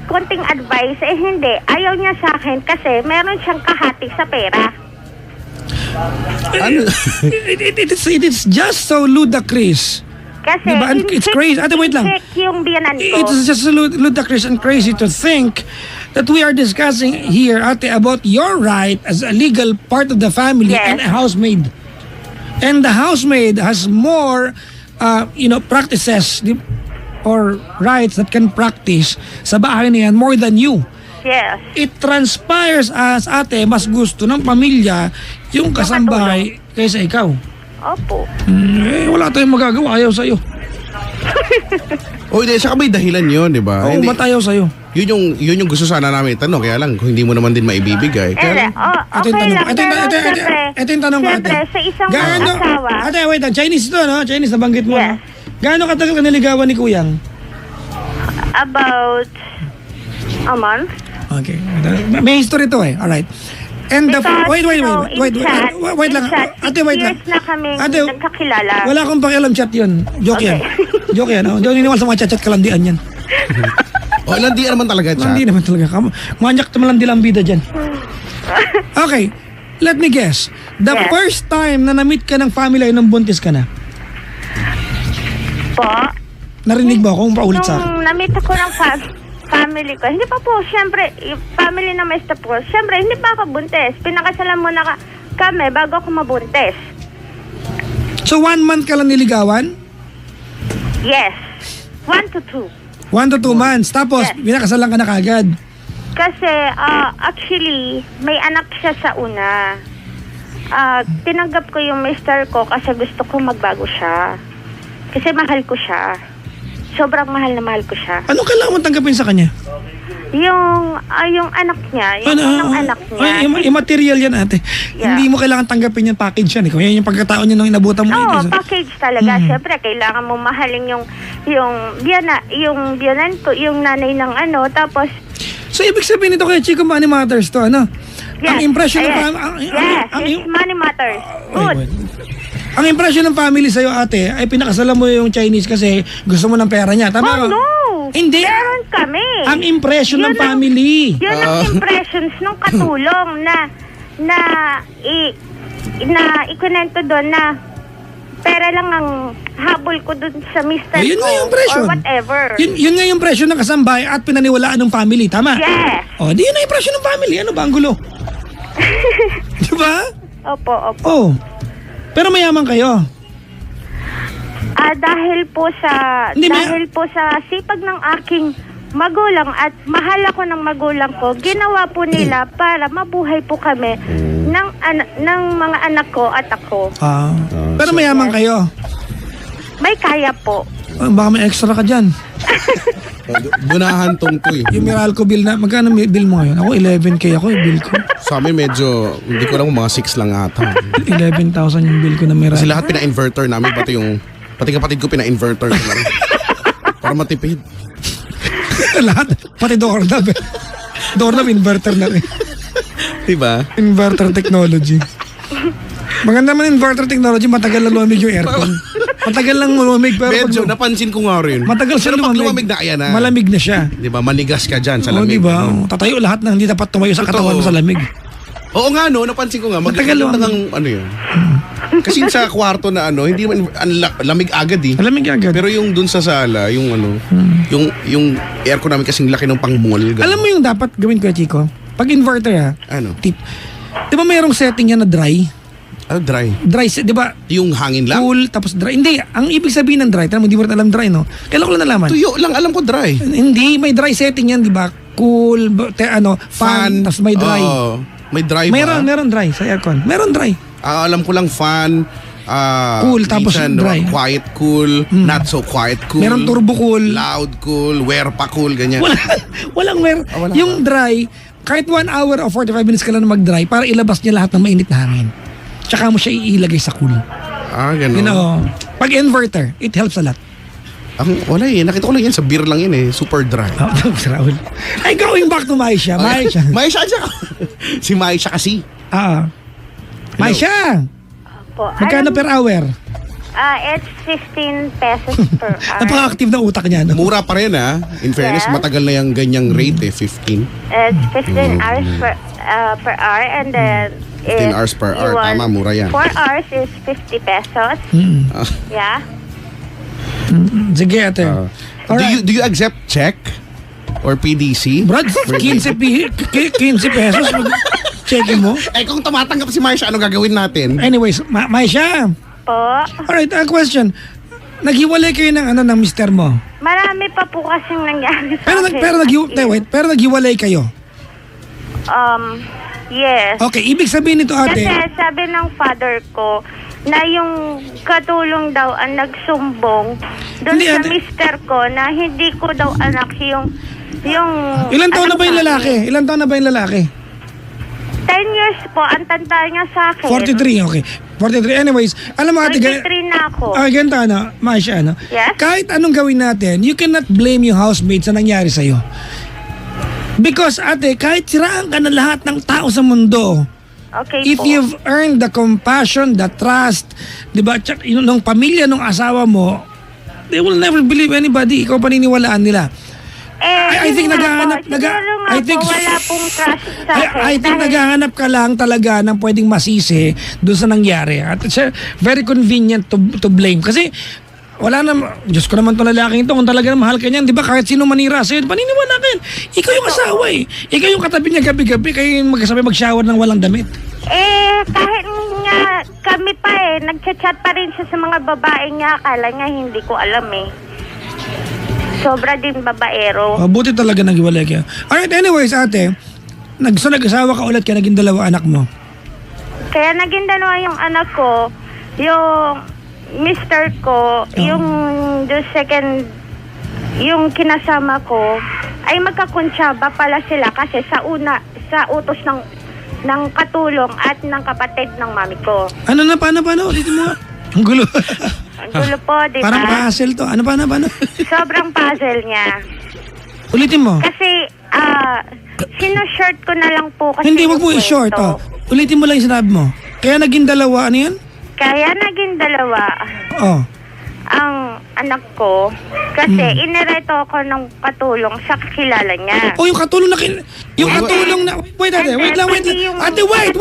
konting advice, hindi. Ayaw niya sa akin kasi meron siyang kahati sa pera. Ano? It is just so ludicrous. Kasi Diba? And it's crazy. Ate, wait lang. in-check yung biyanan ko. It's just ludicrous and crazy to think that we are discussing here, ate, about your right as a legal part of the family Yes. and a housemaid. And the housemaid has more, practices or rights that can practice sa bahay na yan more than you. Yes. It transpires as, ate, mas gusto ng pamilya yung kasambahay kaysa ikaw. Opo. Wala tayong magagawa, ayaw sa'yo. Hindi, saka may dahilan yun, di ba? Oo, Hindi, ba't ayaw sa'yo? yun yung gusto sana namin itanong, kaya lang, kung hindi mo naman din maibibigay. Kaya, Okay lang. Pero siyempre, Ito yung tanong ko, ate. siyempre, sa isang Gaano- asawa, Ate, wait lang. Chinese to, no? Chinese, nabanggit mo, Yes. no? Gaano katagal ka niligawan ni Kuyang? about a month. Okay. May history to eh. Alright. And Because, wait in chat, lang. Ate, wait lang. years na kaming Ate, nagkakilala. wala akong pakialam chat yun. Joke Okay. yan. Joke yan. Hindi ako niniwala sa mga chat-chat kalandian yan. landi naman talaga, chat. Hindi naman talaga. Manyak tumalandi lang bida dyan. Okay. Let me guess. The Yes. first time na na-meet ka ng family ay nung buntis ka na, Po, narinig mo akong paulit sa akin? nung na-meet ako ng family ko, hindi pa po, syempre, yung family na may step ko, syempre, hindi pa ako buntis. Pinakasalan muna kami bago ako mabuntis. So 1 month ka lang niligawan? Yes. 1 to 2. 1 to 2 months. Tapos, Yes. binakasalan ka na kagad. Kasi, actually, may anak siya sa una. Tinanggap ko yung mister ko kasi gusto ko magbago siya. Kasi mahal ko siya. Sobrang mahal na mahal ko siya. Ano kailangan mo tanggapin sa kanya? yung anak niya, yung unang anak niya. Immaterial yan, ate. Yeah. Hindi mo kailangan tanggapin yung package yan. Kung yan yung pagkataon niya nung inabutan mo. Oo, package talaga. Siyempre, kailangan mo mahalin yung biyanan ko, yung nanay ng ano, tapos So, ibig sabihin nito kay Chico Money Matters to, ano? yes, Ang impression ng yes, money matters. Good. Ang impression ng family sa'yo, ate, ay pinakasalan mo yung Chinese kasi gusto mo ng pera niya. Tama ka? No. Hindi. Meron kami. Ang impression ng Yun ang- family. Yun ang impressions nung katulong na ikunento doon na pera lang ang habol ko doon sa mister Yun ko nga yung impression. or whatever. Yun nga yung impression ng kasambahay at pinaniwalaan ng family. Tama? Yes. O, di yun ang impression ng family. Ano ba ang gulo? Di ba? Opo. Oh. Pero mayaman kayo. Dahil po sa sipag ng aking magulang at mahal ako ng magulang ko, ginawa po nila para mabuhay po kami ng mga anak ko at ako. Pero mayaman kayo. May kaya po. Baka may extra ka dyan. Bunahan tong to eh. Yung Meralco bill na, magkano bill mo ngayon? Ako 11K ako bill ko. Sa amin medyo, hindi ko lang mga 6 lang ata. 11,000 yung bill ko na Meralco. Kasi lahat pina-inverter namin, pati kapatid ko pina-inverter ko lang. Para matipid. Lahat, pati doorknob. Doorknob, inverter na rin. Diba? Inverter technology. Maganda man inverter technology, matagal lang lumamig yung aircon. Matagal lang lumamig pero Medyo, napansin ko nga rin. matagal siya Pero pag lumamig. lumamig na kaya na. Malamig na siya. Diba? Manigas ka dyan sa Oo, lamig. diba? Tatayo lahat na hindi dapat tumayo sa katawan mo sa lamig. Oo nga no, napansin ko nga. Matagal lumamig. Ano yun? Kasi sa kwarto na ano, hindi naman, lamig agad eh. Malamig agad. Pero yung dun sa sala, yung ano, yung aircon namin kasing laki ng pang-mall. ganun. Alam mo yung dapat gawin ko, Chico? Pag inverter ha, Ano? tip. Di ba mayroong setting yan na dry? Ano, dry? Dry, di ba? Yung hangin lang? Cool, tapos dry. Hindi, ang ibig sabihin ng dry, tama, hindi mo rin alam dry, no? Kailan ko lang nalaman? Tuyo lang, alam ko dry. Hindi, may dry setting yan, di ba? Cool, fan, tapos may dry. Oo. May dry ba? Meron dry sa aircon. Meron dry. Alam ko lang fan, Cool, tapos minsan, dry. quiet cool, not so quiet cool. Meron turbo cool. Loud cool, wear pa cool, ganyan. Walang wala yung dry, kahit 1 hour o 45 minutes ka lang na mag-dry para ilabas niya lahat ng mainit na hangin. Tsaka mo siya iilagay sa cool. Ganun. You know, pag inverter, it helps a lot. Wala eh, nakita ko lang yan, sa beer lang yan eh, super dry. Raul. Ay, going back to Maisha. Maisha. Maisha siya. Si Maisha kasi. Maisha, Po. magkano per hour? It's 15 pesos per hour. Napaka-active na utak niya. No? Mura pa rin In fairness, Yeah. matagal na yung ganyang rate 15. It's 15 hours per hour, and then 15 hours per hour. Tama, mura yan. 4 hours is 50 pesos. Yeah. Sige, ate. Do you accept check or PDC? Brad, 15 pesos. Check mo. Kung tumatanggap si Maisha, ano gagawin natin? Anyways, Maisha. Po. Alright, question. Naghiwalay kayo ng mister mo. Marami pa po kasing nangyari sa akin. Pero naghiwalay kayo. Yes. Okay, ibig sabihin nito, ate. Kasi sabi ng father ko na yung katulong daw ang nagsumbong doon Hindi, sa ate. mister ko na hindi ko daw anak yung Ilan taon na ba yung lalaki? 10 years po ang tanda niya sa akin. 43, okay. 43. Anyways, alam mo ate, 43 na ako. ganito Maisha, Yes? kahit anong gawin natin, you cannot blame yung housemates sa nangyari sa'yo. Because ate, kahit siraan ka na lahat ng tao sa mundo, Okay if po. you've earned the compassion, the trust, di ba, nung pamilya, nung asawa mo, they will never believe anybody. Ikaw paniniwalaan nila. I think yun nga naghahanap, po. Siguro nga po, wala pong trust sa akin. I think Dahil- naghahanap ka lang talaga ng pwedeng masisi doon sa nangyari. At it's very convenient to blame. Kasi wala na, Diyos ko naman itong lalaking ito, kung talaga mahal ka niyan, di ba, kahit sino manira sa'yo, paniniwala ka yan. Ikaw yung asawa eh. Ikaw yung katabi niya gabi-gabi, kayo yung magkasabay mag-shower ng walang damit. Kahit nga kami pa nagchat-chat pa rin siya sa mga babae niya. Akala niya hindi ko alam Sobra din babaero. Buti talaga naghiwalay kayo. Alright, anyways, ate, nag-asawa ka ulit kaya naging 2 anak mo. Kaya naging dalawa yung anak ko, yung mister ko, yung the second, yung kinasama ko, ay magkakuntsaba pala sila kasi sa utos ng katulong at ng kapatid ng mami ko. Ano na, paano? Ulitin mo nga. Ang gulo. Ang gulo po, di ba? Parang puzzle to. Ano, paano? Sobrang puzzle niya. Ulitin mo. Kasi, sino-short ko na lang po kasi Hindi, wag mo yung i-short. kwento. Ulitin mo lang yung sinabi mo. Kaya naging dalawa, ano yan? Kaya naging dalawa Oh. ang anak ko kasi inireto ako ng katulong sa kakilala niya. Oh, yung katulong na yung katulong na wait lang. Ate, wait.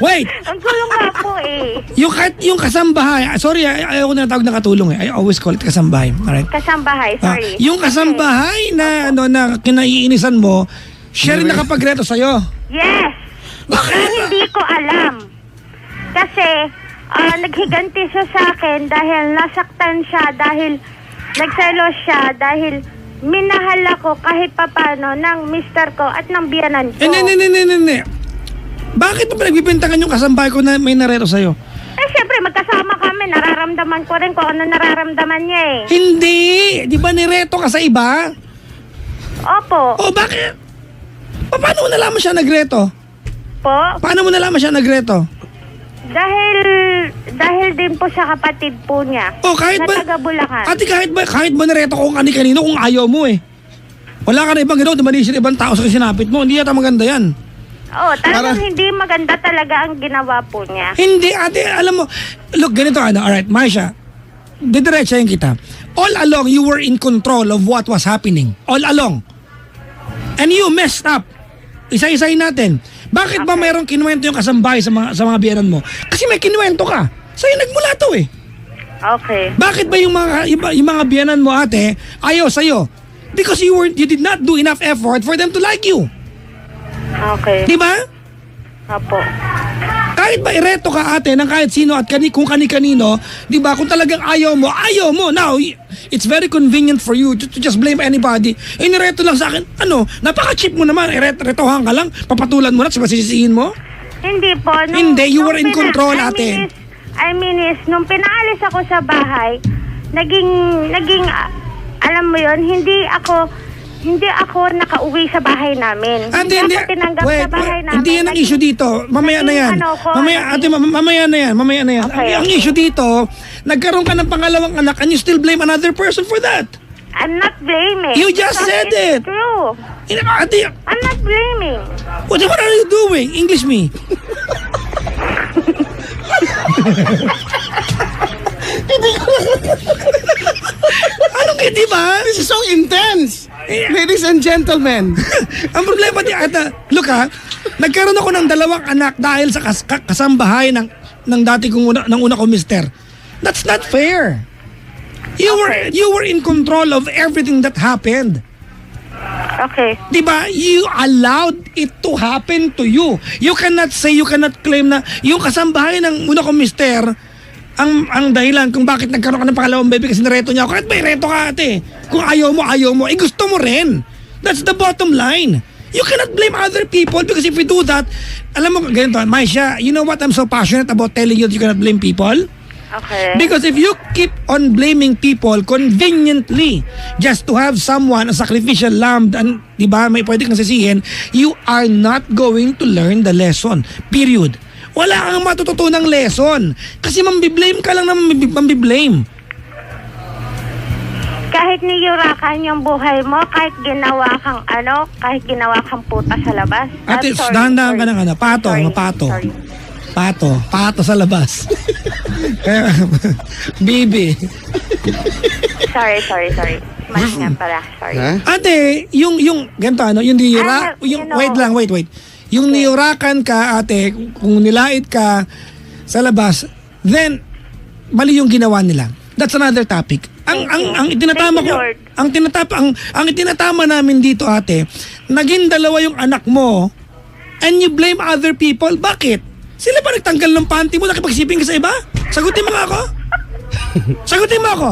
Wait. Ang gulo nga po eh. Yung kasambahay. Sorry, ayaw ko na tawag na katulong eh. I always call it kasambahay. Alright? Kasambahay, sorry. Yung kasambahay na na kinaiinisan mo, siya rin nakapagreto sa'yo. Yes. Bakit? Hindi ko alam. Kasi naghiganti siya sa akin dahil nasaktan siya, dahil nagselos siya, dahil minahal ako kahit papano ng mister ko at ng biyanan ko. Hindi. Bakit mo pinagbibintangan yung kasambahay ko na may nareto sa'yo? Eh, syempre, magkasama kami. Nararamdaman ko rin kung ano nararamdaman niya eh. Hindi! Di ba nireto ka sa iba? Opo. O bakit? Paano mo nalaman siya nagreto? Po. Paano mo nalaman siya nagreto? Dahil din po sa kapatid po niya. O kahit na ba? taga Bulacan. Ate, kahit ba nareto kung kanino kung ayaw mo eh. Wala ka na ibang ginawa, dumalisir ibang tao sa sinapit mo. Hindi yata maganda yan. Oo, talagang hindi maganda talaga ang ginawa po niya. Hindi, ate, alam mo. Look, ganito alright, Marsha. Didiretsahin kita. All along, you were in control of what was happening. All along. And you messed up. Isa-isahin natin. Bakit ba mayroong kinuwento yung kasambahay sa mga biyanan mo? Kasi may kinuwento ka. Sa'yo nagmula to eh. Okay. Bakit ba yung mga biyanan mo, ate, ayaw sa'yo? Because you did not do enough effort for them to like you. Okay. Di ba? Opo. Kahit ba ireto ka, ate, ng kahit sino at kung kani-kanino, di ba, kung talagang ayaw mo. Now, it's very convenient for you to just blame anybody. Eh, nireto lang sa akin. Ano, napaka-cheap mo naman. Retohan ka lang, papatulan mo na, sisisihin mo. Hindi po. Hindi, you were in control, ate. I mean is, nung pinaalis ako sa bahay, naging, alam mo yon, hindi ako nakauwi sa bahay namin. Hindi ako tinanggap sa bahay namin. Hindi yan ang issue dito. Mamaya na yan. Mamaya na yan. Okay, Ang issue dito, nagkaroon ka ng pangalawang anak and you still blame another person for that. I'm not blaming. You just said it. It's true. Ate, I'm not blaming. what are you doing? English me. Anong di ba? This is so intense. Ladies and gentlemen. Ang problema di look nagkaroon ako ng dalawang anak dahil sa kasambahay ng dati kong una ko mister. That's not fair. You were in control of everything that happened. Okay. Diba? You allowed it to happen to you. You cannot claim na yung kasambahay ng una kong mister ang dahilan kung bakit nagkaroon ka ng pangalawang baby kasi nareto niya ako. Kahit may reto ka, ate. Kung ayaw mo, gusto mo rin. That's the bottom line. You cannot blame other people because if you do that, alam mo, ganito, Maisha, you know what I'm so passionate about telling you that you cannot blame people? Okay. Because if you keep on blaming people conveniently just to have someone, a sacrificial lamb, and, di ba, may pwede kang sisihin, you are not going to learn the lesson. Period. Wala kang matututunang lesson. Kasi mambiblame ka lang na mambiblame. Kahit niyurakan yung buhay mo, kahit ginawa kang puta sa labas. Ate, Sorry, dahan-dahan ka sorry. ng pato. Sorry. Pato sa labas. Bibi. Sorry. Mali nga pala. Sorry. Ha? Ate, yung ganito yung niyura, wait. Yung niyurakan ka, ate, kung nilait ka sa labas, then mali yung ginawa nila. That's another topic. Ang itinatama ko, ang itinatama namin dito, ate, naging dalawa yung anak mo and you blame other people. Bakit? Sila ba nagtanggal ng panty mo? Nakipagsiping ka sa iba? Sagutin mo nga ako. Sagutin mo ako.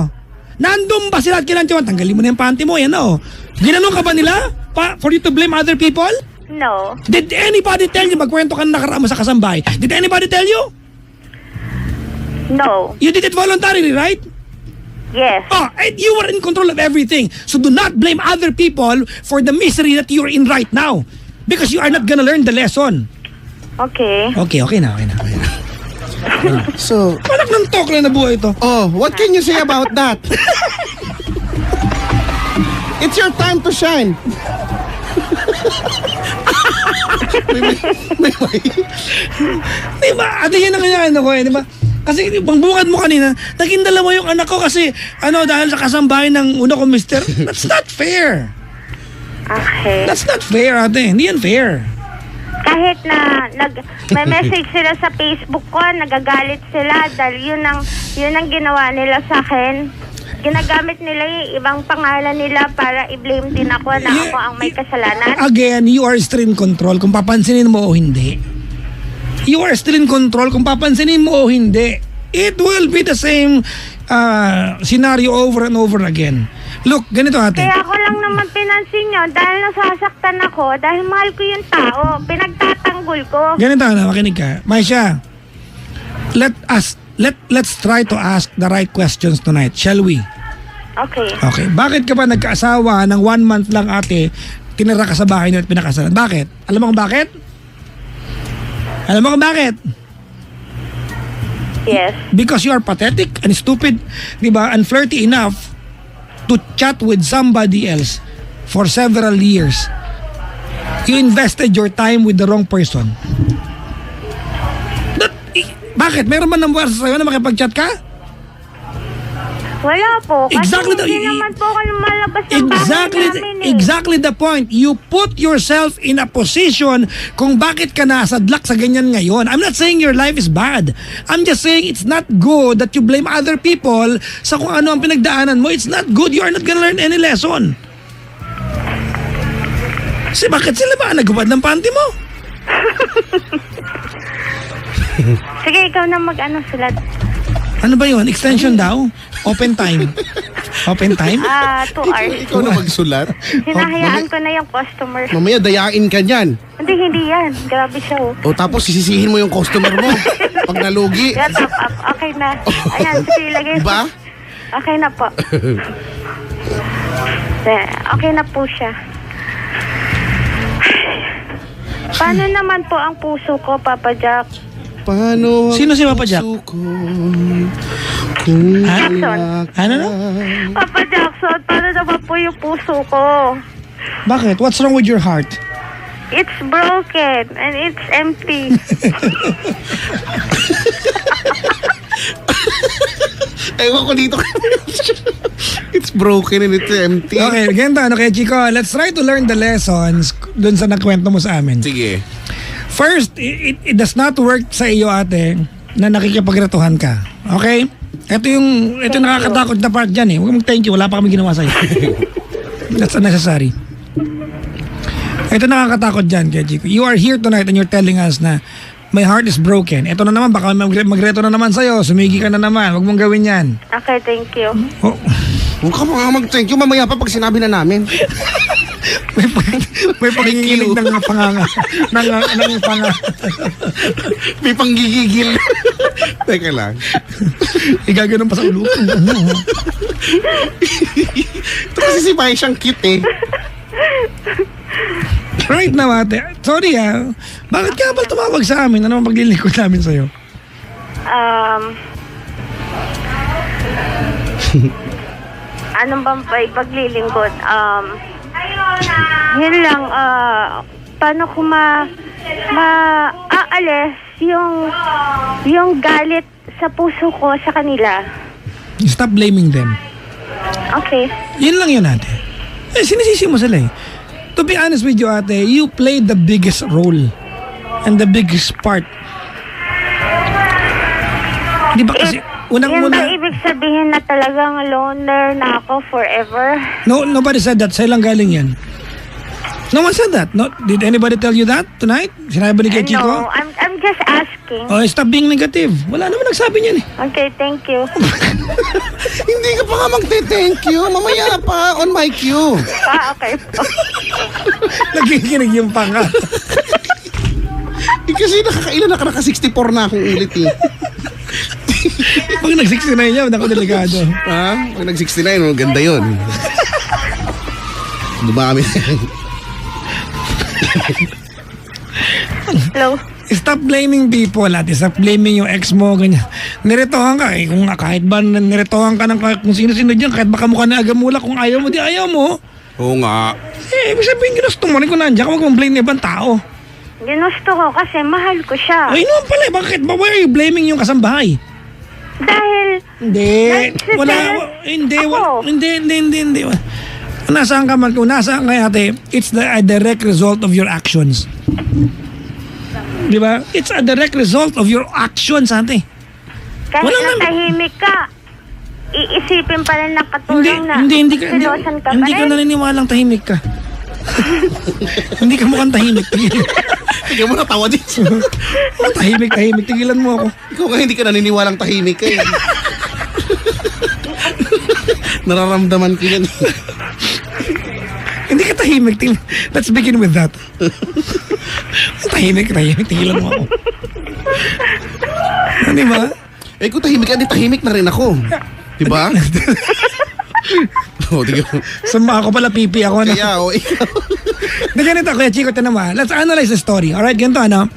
Nandun ba sila at kinantiwan? Tanggalin mo na yung panty mo. Yan o. Ginanong ka ba nila? For you to blame other people? No. Did anybody tell you? Magkwento ka na nakaraan mo sa kasambahay. Did anybody tell you? No. You did it voluntarily, right? Yes. Oh, and you were in control of everything. So do not blame other people for the misery that you're in right now. Because you are not gonna learn the lesson. Okay. Okay na. So, Malak ng talk lang na buhay ito. oh, what can you say about that? It's your time to shine. may. Diba? Ate, yan ang ano ko eh, diba? Kasi pangbungad mo kanina, naging dalawa yung anak ko kasi dahil sa kasambahay ng una ko, mister. That's not fair. Okay. That's not fair, ate. Hindi yan fair. Kahit na may message sila sa Facebook ko, nagagalit sila dahil yun ang ginawa nila sa akin. Ginagamit nila yung ibang pangalan nila para i-blame din ako na ako ang may kasalanan. Again, you are still in control kung papansinin mo o hindi. You are still in control kung papansinin mo o hindi. It will be the same scenario over and over again. Look, ganito ate. Kaya ako lang naman pinansin nyo dahil nasasaktan ako dahil mahal ko yung tao. Pinagtatanggol ko. Ganito makinig ka. Maisha, let's try to ask the right questions tonight, shall we? Okay. Okay. Bakit ka ba nagkaasawa ng 1 month lang ate, tinira ka sa bahay niyo at pinakasalan? Bakit? Alam mo kung bakit? Alam mo kung bakit? Yes. Because you are pathetic and stupid, di ba? And flirty enough to chat with somebody else for several years. You invested your time with the wrong person. Bakit? Meron ba ng buwan sa'yo na makipag-chat ka? Wala po. Kasi Exactly hindi naman po ako lumalabas ng Exactly, bahay namin eh. exactly the point. You put yourself in a position kung bakit ka nasadlak sa ganyan ngayon. I'm not saying your life is bad. I'm just saying it's not good that you blame other people sa kung ano ang pinagdaanan mo. It's not good. You are not gonna learn any lesson. Kasi bakit sila ba nagubad ng panty mo? Sige, ikaw na mag-ano sila. Ano ba yun? Extension daw? Open time? Open time? 2 hours. Ikaw na magsulat. Hinahayaan ko na yung customer. Mamaya dayain ka niyan. Hindi yan. Grabe siya oh. O tapos sisisihin mo yung customer mo pag nalugi. Yeah, top up. Okay na. Ayan, sige, lagay. Diba? Okay na po. Okay na po siya. Paano naman po ang puso ko, Papa Jack? Paano? Sino si Papa Jack? Jackson. Ano na? Papa Jackson, paano naman po yung puso ko? Bakit? What's wrong with your heart? It's broken and it's empty. Ewan ko dito. It's broken and it's empty. Okay, ganito. Kaya Chico, let's try to learn the lessons dun sa nakwento mo sa amin. Sige. First, it does not work sa iyo ate na nakikipagretuhan ka. Okay? Ito yung nakakatakot na part dyan eh. Huwag mong thank you, wala pa kami ginawa sa'yo. That's unnecessary. Ito nakakatakot dyan, kaya Chico. You are here tonight and you're telling us na my heart is broken. Ito na naman, baka magreto na naman sa'yo. Sumigi ka na naman. Huwag mong gawin yan. Okay, thank you. Oh. Huwag ka mga mag-thank you. Mamaya pa pag sinabi na namin. may panginginig ng panganga. ng panga. May panggigigil. Teka lang. Igaganon pa sa ulo. Ito kasi si Pai siyang cute eh. Right now ate, sorry bakit ka ba tumawag sa amin? Ano ang paglilingkod namin sa'yo? Anong bang paglilingkod? Yun lang, paano ko maaalis yung galit sa puso ko sa kanila. Stop blaming them. Okay. Yun lang yun ate. Sinisisi mo sila eh. To be honest with you ate, you played the biggest role and the biggest part. Di ba kasi Yun ba unang-una, ibig sabihin na talagang loner na ako forever? nobody said that. Sa'yo lang galing yan. No one said that. No, did anybody tell you that tonight? Sinabi ba ni kay Chico? No, I'm just asking. Oh, stop being negative. Wala naman nagsabi niyan eh. Okay, thank you. Hindi ka pa nga mag-thank you. Mamaya pa on my cue. Okay. Nakikinig yung panga. Kasi nakakailan na ka, naka 64 na akong ulit eh. Pag nag-69 yan, naku, delikado. Ha? Pag nag-69, ganda yun. Dumami. Hello? Stop blaming people, ate. Stop blaming yung ex mo, ganyan. Niretohan ka eh. Kung kahit ba niretohan ka ng kung sino-sino dyan, kahit baka mukha na agamula, kung ayaw mo, di ayaw mo. Oo nga. Eh, ibig sabihin, ginusto mo rin kung nandiyan ka, mag-blame ng ibang tao. Ginusto ko kasi mahal ko siya. Ay, naman pala, bakit? Why are you blaming yung kasambahay? Dahil, Hindi. Wala. Hindi. Hindi. Nasaan ka man, kung nasaan ka, ate, it's a direct result of your actions. Di ba? It's a direct result of your actions, ate. kahit Wala na naman. tahimik ka, iisipin pa rin na Hindi, katulong na hindi ka, hindi, silosan ka hindi pa ka rin. naniniwalang tahimik ka. Hindi ka mukhang tahimik. Ikaw mo natawa din. tahimik. Tigilan mo ako. Ikaw nga hindi ka naniniwalang tahimik ka eh. Nararamdaman ko yan. Hindi ka tahimik. Let's begin with that. tahimik. Tigilan mo ako. Di ba? Eh kung tahimik ka, di tahimik na rin ako. Diba? Oo, tingnan mo. Sumba ako pala, pipi ako. Ano? Kaya, ikaw. Na ganito, Kuya Chico, naman. Let's analyze the story. Alright, ganito, ano?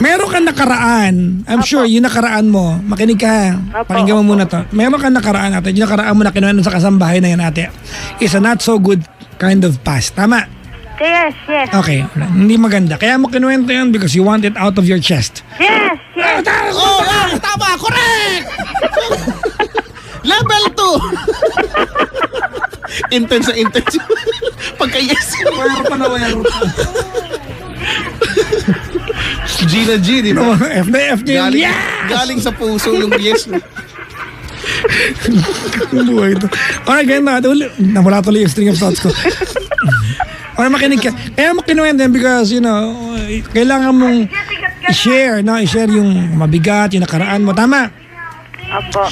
Meron kang nakaraan. I'm sure, yung nakaraan mo, makinig ka. Opo, Pakinggan mo muna to. Meron kang nakaraan natin. Yung nakaraan mo na kinuha sa kasambahay na yan, ate, is a not so good kind of past. Tama? Yes. Okay. Hindi maganda. Kaya mo kinuwento yan because you want it out of your chest. Yes. Oh, tama, correct! Level 2! Intense na intense. Pagka-yes. Gina G, di ba? F na F niya. Galing, Yeah! galing sa puso yung yes. Buhay ito. Alright, ganyan na. Nawala tuloy yung string of thoughts ko. Or makinig ka. Kaya mo kinuwento yan because, you know, kailangan mong i-share, no? I-share yung mabigat, yung nakaraan mo. Tama? Opo.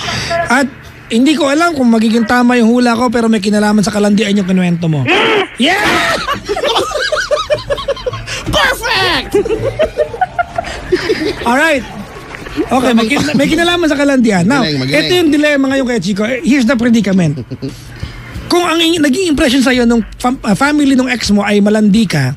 At hindi ko alam kung magiging tama yung hula ko pero may kinalaman sa kalandian yung kinuwento mo. Yeah! Perfect! Alright. Okay, may kinalaman sa kalandian. Now, Magaling. ito yung dilemma ngayon kay Chico. Here's the predicament. Kung ang naging impression sa'yo nung family nung ex mo ay malandi ka,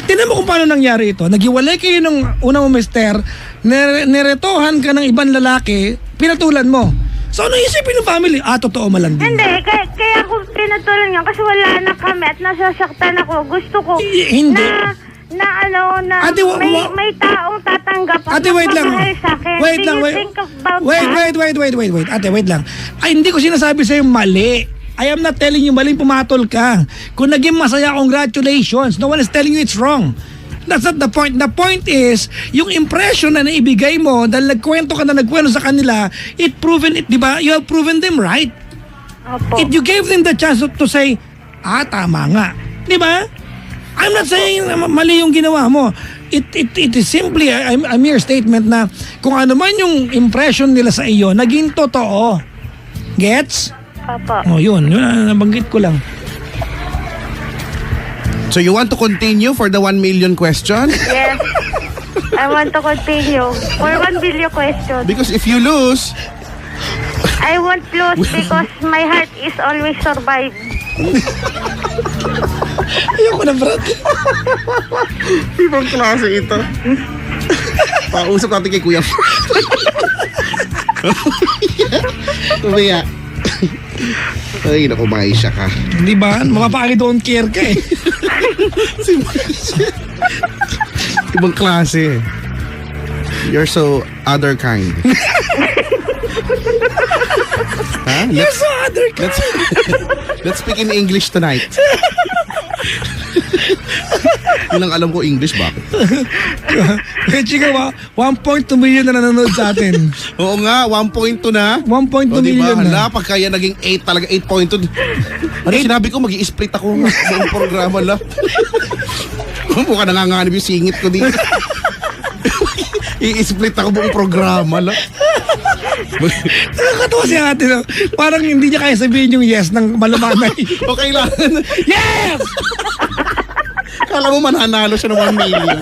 tingnan mo kung paano nangyari ito. Naghiwalay kayo nung unang mister, neretohan ka ng ibang lalaki, pinatulan mo. So ano isipin ng family? Totoo malandi. Hindi, kaya ako pinatulan niya kasi wala na kami at nasasaktan ako. Gusto ko Hindi. na Ate, may taong tatanggap at Ate, wait lang. magmamahal sa akin. Wait Do lang, you wait. think about Wait. that? Ate, wait lang. Ay, hindi ko sinasabi sa'yo mali. I am not telling you maling pumatol ka. Kung naging masaya, congratulations. No one is telling you it's wrong. That's not the point. The point is, yung impression na naibigay mo dahil nagkwento sa kanila, di ba? You have proven them right. Opo. If you gave them the chance to say, tama nga. Di ba? I'm not saying na mali yung ginawa mo. It is simply a mere statement na kung ano man yung impression nila sa iyo, naging totoo. Gets? Opo. Yun nabanggit ko lang. So you want to continue for the 1 million question? Yes. I want to continue for 1 billion question. Because if you lose, I won't lose because my heart is always survive. Ayoko na, Brad. ibang klase ito. Pausap natin kay Kuya. Kumaya. Ay, naku, Maisha ka. Di ba? Mapapaki don't care ka eh. Si Maisha. Ibang klase. You're so other kind. Ha? You're so other ka. Let's speak in English tonight. Yun lang alam ko English, bakit? Kaya chika, 1.2 million na nanonood sa atin. Oo nga, 1.2 na. 1.2 O, diba? million na. Hala, pag kaya naging 8 talaga, 8.2. Ano sinabi ko, mag-i-split ako ng programa lang. Mukha nanganganib yung singit ko dito. I-split ako buong programa lang. Nakakatawa si ate. No? Parang hindi niya kaya sabihin yung yes ng malumanay. O kailangan. Yes! Kala mo mananalo siya ng 1 million.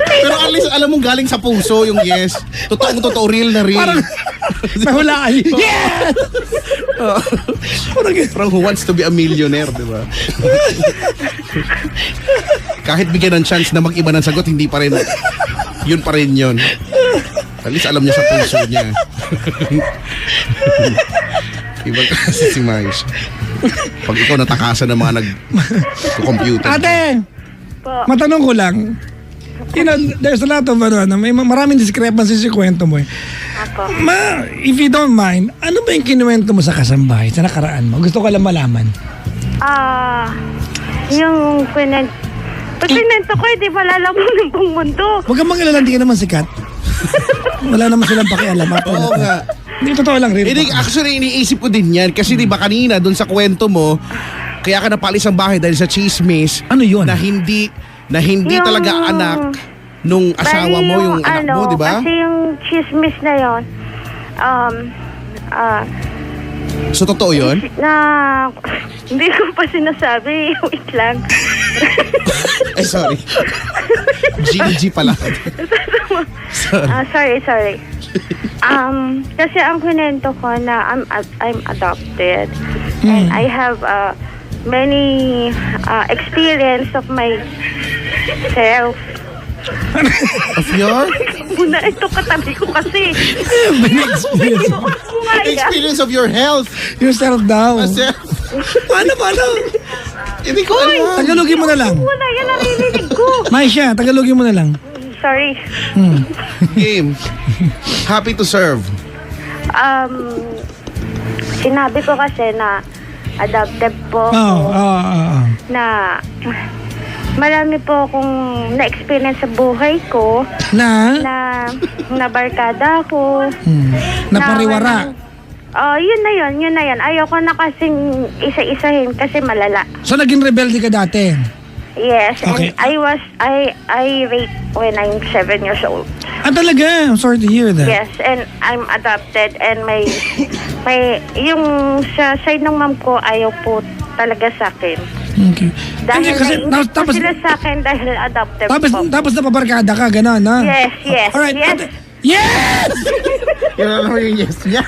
Kaya Pero at least alam mong galing sa puso yung yes. Totoo, real na real. Parang, nahulaan. Yes! Parang who wants to be a millionaire, di ba? Kahit bigyan ng chance na mag-iba ng sagot, hindi pa rin. Yun pa rin yun. At least alam niya sa puso niya. Iba kasi si Mais. Pag ikaw natakasan ng mga nag-computer. Ate, Po. matanong ko lang. You know, there's a lot of may maraming discrepancies sa kwento mo eh. Apo. If you don't mind, ano ba yung kinuwento mo sa kasambahay, sa nakaraan mo? Gusto ko lang malaman. Yung pag pinento ko, di ba lalaman ng buong mundo? Huwag kang mag-alala, hindi ka naman sikat. Wala naman silang pakialam. Oo nga. Hindi, totoo lang rin. Actually, iniisip ko din yan. Kasi di ba kanina, dun sa kwento mo, kaya ka napalis ang bahay dahil sa chismis. Ano yun? Na hindi Yung- talaga anak nung asawa Bali mo, yung anak mo, di ba? Kasi yung chismis na yon, So, totoo yun? na hindi ko pa sinasabi. Wait lang. Eh, sorry. GG pala. Sorry. Kasi ang kwento ko na I'm adopted and I have many experience of myself. Of your? Muna ito katabi ko kasi. Experience. Experience of your health. Yourself down. Paano? Hindi ko alam. Tagalogin mo na lang. Muna, yan naririnig ko. Maisha, tagalogin mo na lang. Sorry. Game. Happy to serve. Sinabi ko kasi na adopted po Oo. ako. Na marami po akong na-experience sa buhay ko Na? na barkada ko. Napariwara. Yun na yun. Ayoko na kasing isa-isahin kasi malala. So, naging rebelde ka dati? Yes, Okay. and I raped when I'm 7 years old. Talaga? I'm sorry to hear that. Yes, and I'm adopted and may yung sa side ng mom ko ayaw po talaga sa akin. Okay. Dahil Kasi, tapos sila sa akin dahil adopted po. tapos napabarkada ka, gano'n, ha? Yes. Alright. Yes. Yes! Yun ano yung yes niya.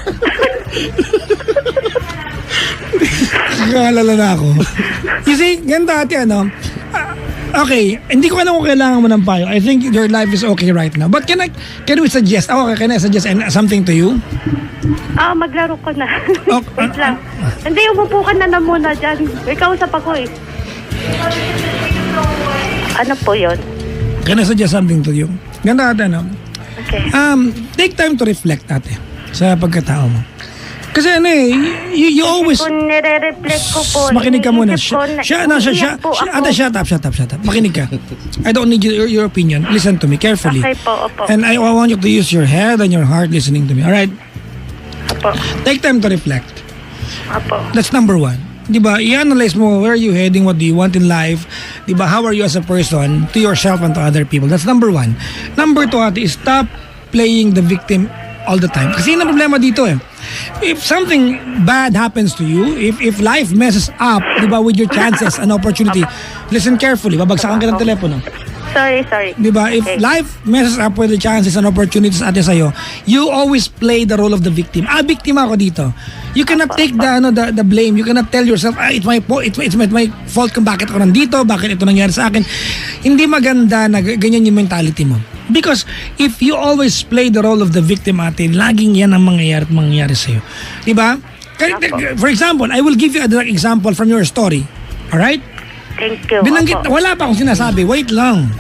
Nakakalala na ako. You see, ganda ate, okay, hindi ko alam kung kailangan mo ng payo. I think your life is okay right now. But can we suggest, can I suggest something to you? Maglaro ko na. Okay. Wait lang. Hindi, umupo ka na muna dyan. May kausap ako eh. Ano po yun? Can I suggest something to you? Ganda ate, Okay. take time to reflect ate sa pagkatao mo. Kasi you always... Kung nire-reflect ko po, Makinig ka muna. iniisip ko na- Siya, umiiyak po ako. ate, shut up. Makinig ka. I don't need your opinion. Listen to me carefully. Okay po, opo. And I want you to use your head and your heart listening to me. Alright? Opo. Take time to reflect. Opo. That's number one. Diba? I-analyze mo where are you heading, what do you want in life. Diba? How are you as a person to yourself and to other people. That's number one. Number two, ate, is stop playing the victim all the time. Kasi yun ang problema dito eh. If something bad happens to you, if life messes up, diba, with your chances and opportunity, listen carefully. Babagsakan ka ng telepono. Sorry. Diba? If Okay. life messes up with the chances and opportunities ate sa'yo, you always play the role of the victim. Biktima ako dito. You cannot take the blame. You cannot tell yourself, it's my fault kung bakit ako nandito, bakit ito nangyari sa akin. Hindi maganda na ganyan yung mentality mo. Because if you always play the role of the victim ate, laging yan ang mangyayari sa'yo. Diba? For example, I will give you a direct example from your story. Alright? Thank you. Binanggit, Opo. wala pa akong sinasabi. Wait lang.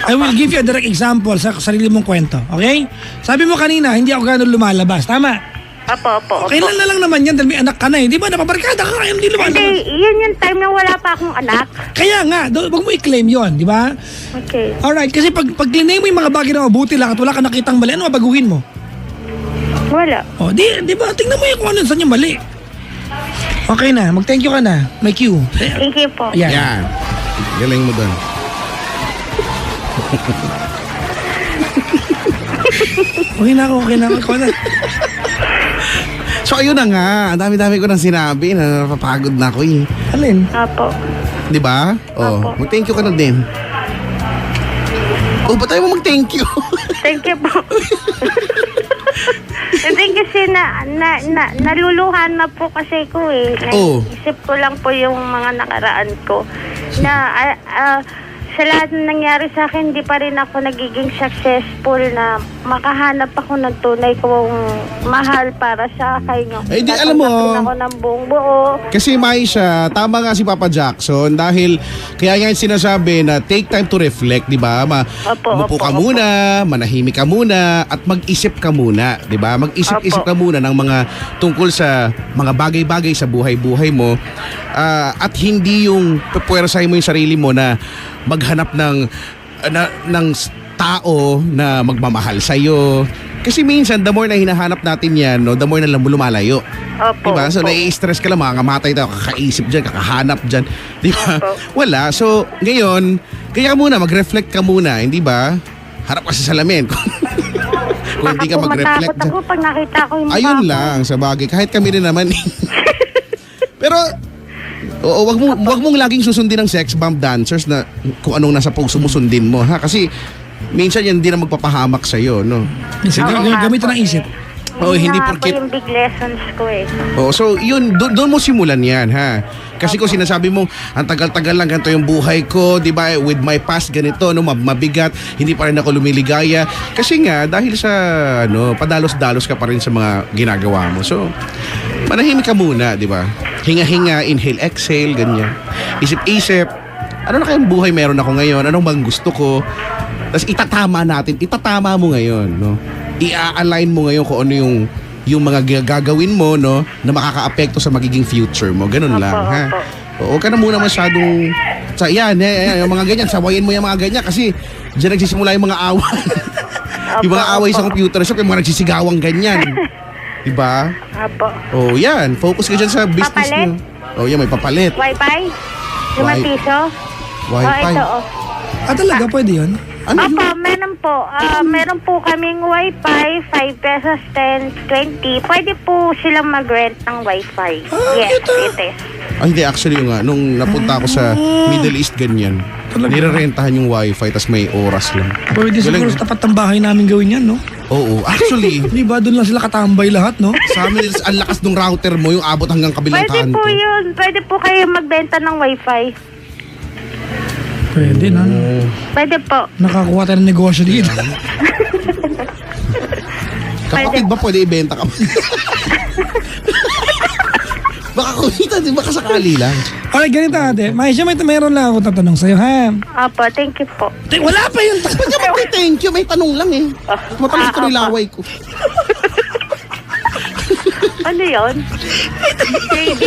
I will give you a direct example sa sarili mong kwento. Okay? Sabi mo kanina, hindi ako gano'n lumalabas. Tama? Opo. Kailan na lang naman yan dahil may anak ka na eh. Di ba? Napabarkada ka kaya hindi lumalabas. Hindi, yun yung time na wala pa akong anak. Kaya nga, wag mo i-claim yon, di ba? Okay. Alright, kasi pag claim mo yung mga bagay na mabuti lang at wala ka nakitang mali, ano mabaguhin mo? Wala. O, di ba? Tingnan mo yung kung ano saan yung mali. Okay na, mag-thank you ka na. May cue. Thank you po. Yan. Yan. Galing mo doon. Okay na ako. Ikaw na. So, ayun na nga. Ang dami-dami ko nang sinabi na napapagod na ako eh. Alin? Opo. Di ba? Oh, Apo. mag-thank you ka na din. Oh, ba't tayo mo mag-thank you? Thank you po. Hindi kasi naluluhan na po kasi ko eh. Oh. Naisip ko lang po yung mga nakaraan ko. Na sa lahat na nangyari sa akin, hindi pa rin ako nagiging successful na makahanap ako ng tunay kong mahal para sa akin. Eh, di, alam mo, tatanggapin ako ng buong buo. kasi Maisha, tama nga si Papa Jackson dahil kaya nga yung sinasabi na take time to reflect, di ba? Umupo ka muna, manahimik ka muna, at mag-isip ka muna, di ba? Mag-isip-isip ka muna ng mga tungkol sa mga bagay-bagay sa buhay-buhay mo, at hindi yung puwersahin mo yung sarili mo na maghanap ng tao na magmamahal sa'yo. Kasi minsan, the more na hinahanap natin yan, no, the more na lumalayo. Opo. Diba? So, opo. nai-stress ka lang, makamatay tayo, kakaisip dyan, kakahanap dyan. Diba? Opo. Wala. So, ngayon, kaya ka muna, mag-reflect ka muna, hindi ba? Harap ka sa salamin. Kung hindi ka mag-reflect Matakot ako pag nakita ko yung ayun mukha ko. lang, sa bagay. Kahit kami rin naman. Pero, oo, wag mong laging susundin ng sex bomb dancers na kung anong nasa puso mo sundin mo, ha? Kasi minsan yan din ang magpapahamak sa'yo, no? Gamitin ng isip. Oo, hindi nga porket- po yung big lessons ko eh. Oo, so yun, doon mo simulan yan, ha? Kasi kung sinasabi mo, ang tagal-tagal lang, ganito yung buhay ko, di ba? With my past, ganito, no? Mabigat, hindi pa rin ako lumiligaya. Kasi nga, dahil sa, padalos-dalos ka pa rin sa mga ginagawa mo. So, manahimik ka muna, di ba? Hinga-hinga, inhale, exhale, ganyan. Isip-isip, ano na kayang buhay meron ako ngayon? Anong bang gusto ko? Tapos itatama mo ngayon, no? I-align mo ngayon kung ano yung mga gagawin mo, no, na makaka-apekto sa magiging future mo. Ganun lang, Opo, ha? opo. Huwag ka na muna masyadong yan, yung mga ganyan, sawayin mo yung mga ganyan kasi diyan nagsisimula yung mga away. Yung mga away sa computer shop, yung mga nagsisigawang ganyan. Diba? Apo. Oh, yan. Focus ka dyan sa business Papalit? mo. Oh, yan, may papalit. Wi-Fi? 5 piso? Wi-Fi. Ito oh. Talaga, pwede yun? Ano yun? Opo, meron po. Meron po kaming Wi-Fi, 5 pesos, 10, 20. Pwede po silang mag-rent ng Wi-Fi. Yes, it is. Ay, hindi. Actually, yung nung napunta ako sa Middle East, ganyan. Nirerentahan yung wifi, tas may oras lang. Pwede siguro Galing. sa tapat ng bahay namin gawin yan, no? Oo. Actually, Di ba? Doon lang sila katambay lahat, no? sa amin, ang lakas ng router mo, yung abot hanggang kabilang Pwede kanto. po yun. Pwede po kayo magbenta ng Wi-Fi. Pwede na. Pwede po. Nakakuha tayo ng negosyo dito. Kapatid ba pwede ibenta ka? Baka kumita, di ba kasakali lang? Okay, ganito ate. Maisha, mayroon lang ako tatanong sa'yo, ha? Opo, thank you po. Wala pa yun. Ba't ka mag-thank you? May tanong lang eh. Matalas ko rin laway ko. Ano yun? JD?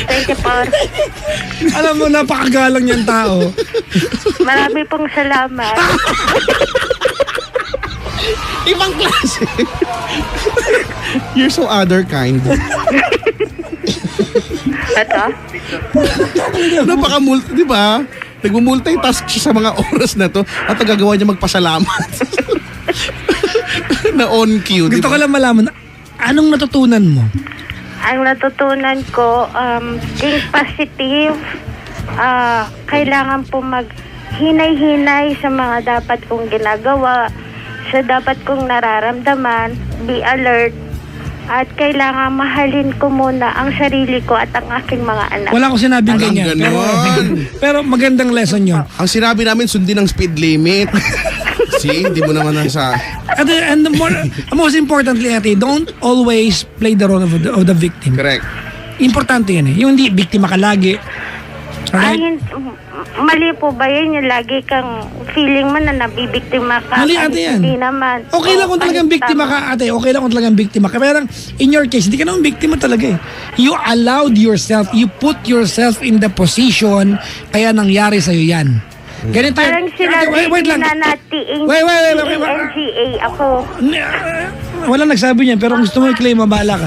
Thank you po. Alam mo, napakagalang yung tao. Marami pong salamat. Ibang klase. You're so other kind. Ito? Napaka-multi, di ba? Nag-multitask siya sa mga oras na to at nagagawa niya magpasalamat. Na on cue, di Gusto ko ba? lang malaman, anong natutunan mo? Ang natutunan ko, think positive. Kailangan po maghinay-hinay sa mga dapat kong ginagawa, sa dapat kong nararamdaman, be alert, at kailangan mahalin ko muna ang sarili ko at ang aking mga anak. Wala ko sinabing Walang ganyan. ganon. Pero magandang lesson yun. Ang sinabi namin, sundin ang speed limit. See, hindi mo naman nasa... And most importantly, ate, don't always play the role of the victim. Correct. Importante yan eh. Yung hindi biktima ka lagi. Ay, Okay? mali po ba yun? Yung lagi kang feeling mo na nabibiktima ka? Mali, ate, yan. Hindi naman. Okay lang kung talagang biktima ka, ate. Okay lang kung talagang biktima ka. Pero in your case, hindi ka naman biktima talaga eh. You allowed yourself, you put yourself in the position, kaya nangyari sa'yo yan. Ganito yan. Parang sila Ate, wait lang. Wait. NGA ako. Walang nagsabi niyan, pero gusto mo i-claim, mabala ka.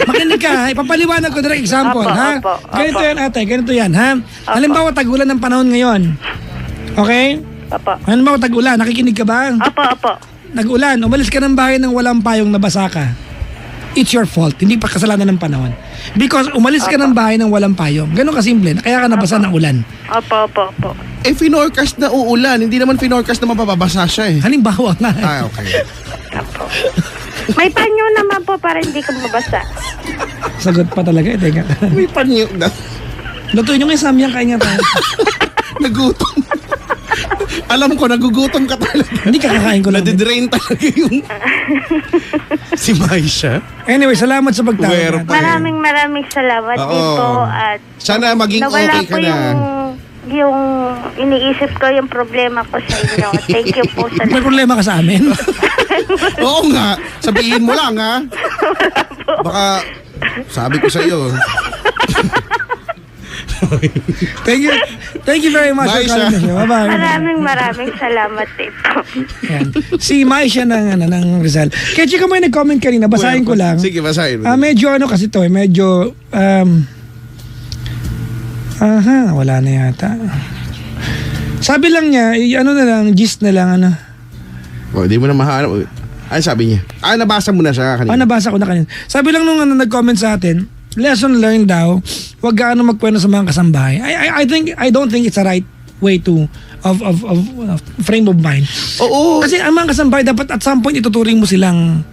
Makinig ka, ha? Ipapaliwanag ko direct example, Opo, ha? opo, Ganito opo. yan, ate, ganito yan, ha? Halimbawa, tag-ulan ng panahon ngayon. Okay? Opo. Halimbawa, tag-ulan, nakikinig ka ba? Opo. Nag-ulan, umalis ka ng bahay ng walang payong, nabasa ka. It's your fault, hindi pa kasalanan ng panahon. Because umalis ka ng bahay ng walang payong. Ganun kasimple, kaya ka nabasa ng ulan. Opo. Finorcast na uulan. Hindi naman finorcast na mapapabasa siya eh. Halimbawa nga. Okay. Apo. May panyo naman po para hindi ka mabasa. Sagot pa talaga eh. Teka. May panyo na. Lutuin nyo ngayon samyang kanya tayo. Nagutom. Alam ko, nagugutom ka talaga. Hindi kakakain ko lang. Nadidrain talaga yung si Maisha. Anyway, salamat sa Where pagtawag. pa? Maraming salamat Oo. din po at Sana maging nawala okay ka po na. yung iniisip ko yung problema ko sa inyo. Thank you po sa May problema ka sa amin? Oo nga. Sabihin mo lang ha. Baka sabi ko sa iyo. Thank you very much. Bye, for calling Sha. us. Bye-bye. Maraming salamat din po. Yan. Si Maisha ng Rizal. Kaya chika mo yung nag-comment kanina, basahin ko lang. Sige, basahin mo. Medyo ano kasi to medyo wala na yata. Sabi lang niya, ano na lang, gist na lang ano. Di mo na mahanap. Ano sabi niya? Nabasa mo na siya kanina. Nabasa ko na kanina. Sabi lang nung nag-comment sa atin, lesson learned daw, wag gaano magkwento sa mga kasambahay. I don't think it's a right way to of frame of mind. Oo. Kasi ang mga kasambahay dapat at some point ituturing mo silang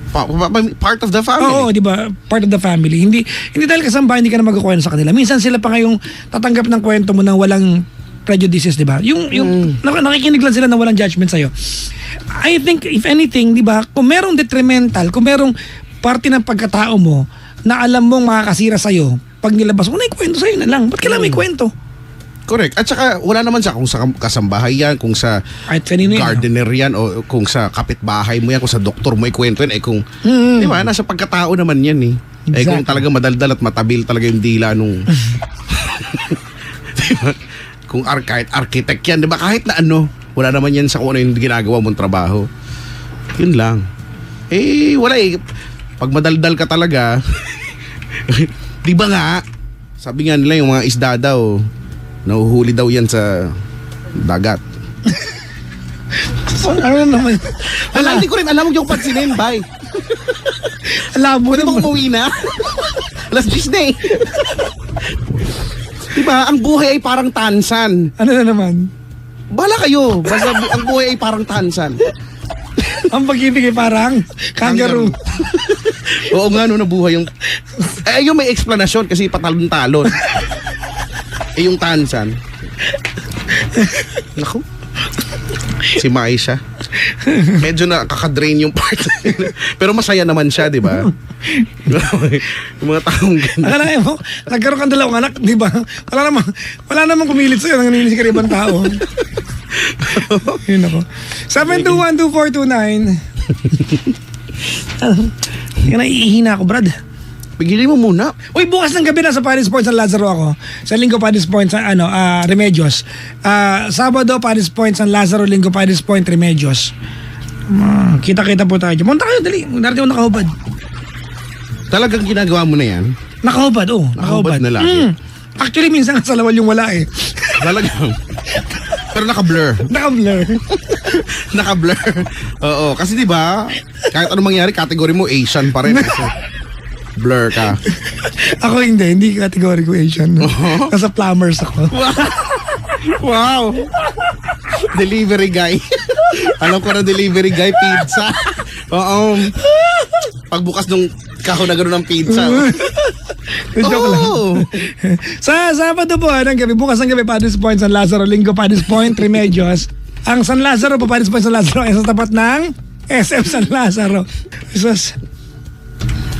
Part of the family. oo, di ba? Part of the family. Hindi dahil kasambahay hindi ka na magkukwento sa kanila. Minsan sila pa ngayong tatanggap ng kwento mo nang walang prejudices, di ba? Yung nakikinig lang sila na walang judgment sa'yo. I think if anything, di ba, kung merong detrimental, kung merong parte ng pagkatao mo na alam mong makakasira sa'yo, pag nilabas mo, na ikwento sa'yo na lang. Ba't kailangan may kwento? Correct. At saka wala naman sa kung sa kasambahay yan, kung sa Kahit kanino yan, gardener yan, o kung sa kapitbahay mo yan, kung sa doktor mo ikwento yan, kung, di ba, nasa pagkatao naman yan eh. Kung Exactly. talaga madaldal at matabil talaga yung dila nung, di ba? Kung kahit architect yan, di ba, kahit na ano, wala naman yan sa kung ano yung ginagawa mong trabaho. Yun lang. Wala eh. Pag madaldal ka talaga, di ba nga, sabi nga nila yung mga isda daw, nahuhuli daw yan sa dagat. ano naman? Wala, hindi ko rin alam yung pansinin, bye. Alam mo Pwede bang naman. umuwi na? Alas 10 na eh. Diba, ang buhay ay parang tansan. Ano na naman? Bala kayo, basta ang buhay ay parang tansan. Ang pag-ibig ay parang kangaroo. Oo nga, no, nabuhay yung... yung may explanation kasi patalon-talon. Yung tansan. Naku. Si Maisha. Medyo nakaka-drain yung part. Pero masaya naman siya, di ba? Yung mga taong ganyan. Akala mo, nagkaroon kang dalawang anak, di ba? Wala namang kumilit sa'yo, nanganinis ka rin ibang tao. Yun ako. 721-2429. Yan, naiihina ako, Brad. Pigilin mo muna. Uy, bukas ng gabi nasa Paris Point San Lazaro ako. Sa Linggo Paris Point sa Remedios. Sabado Paris Point San Lazaro, Linggo Paris Point Remedios. Kita-kita po tayo. Punta kayo, dali. Darating ako nakahubad. Talagang ginagawa mo na yan? Nakahubad, oh. Nakahubad na lagi? Actually, minsan nga sa lawal yung wala eh. Talagang. Pero naka-blur. Naka-blur. Naka-blur. Oo, kasi 'di ba? Kahit anong mangyari, category mo Asian pa rin. Kasi blur ka. Ako hindi category ko Asian. Nasa plumbers ako. Wow. Delivery guy. Alam ko na delivery guy, pizza. Oo. Pagbukas nung kahon na gano'n ng pizza. Joke lang. Sa Sabado po, ng gabi, bukas ng gabi, Paris Point, San Lazaro, Linggo, Paris Point, Remedios. Ang San Lazaro po, Paris Point, San Lazaro, ay sa tapat ng SM San Lazaro. Jesus.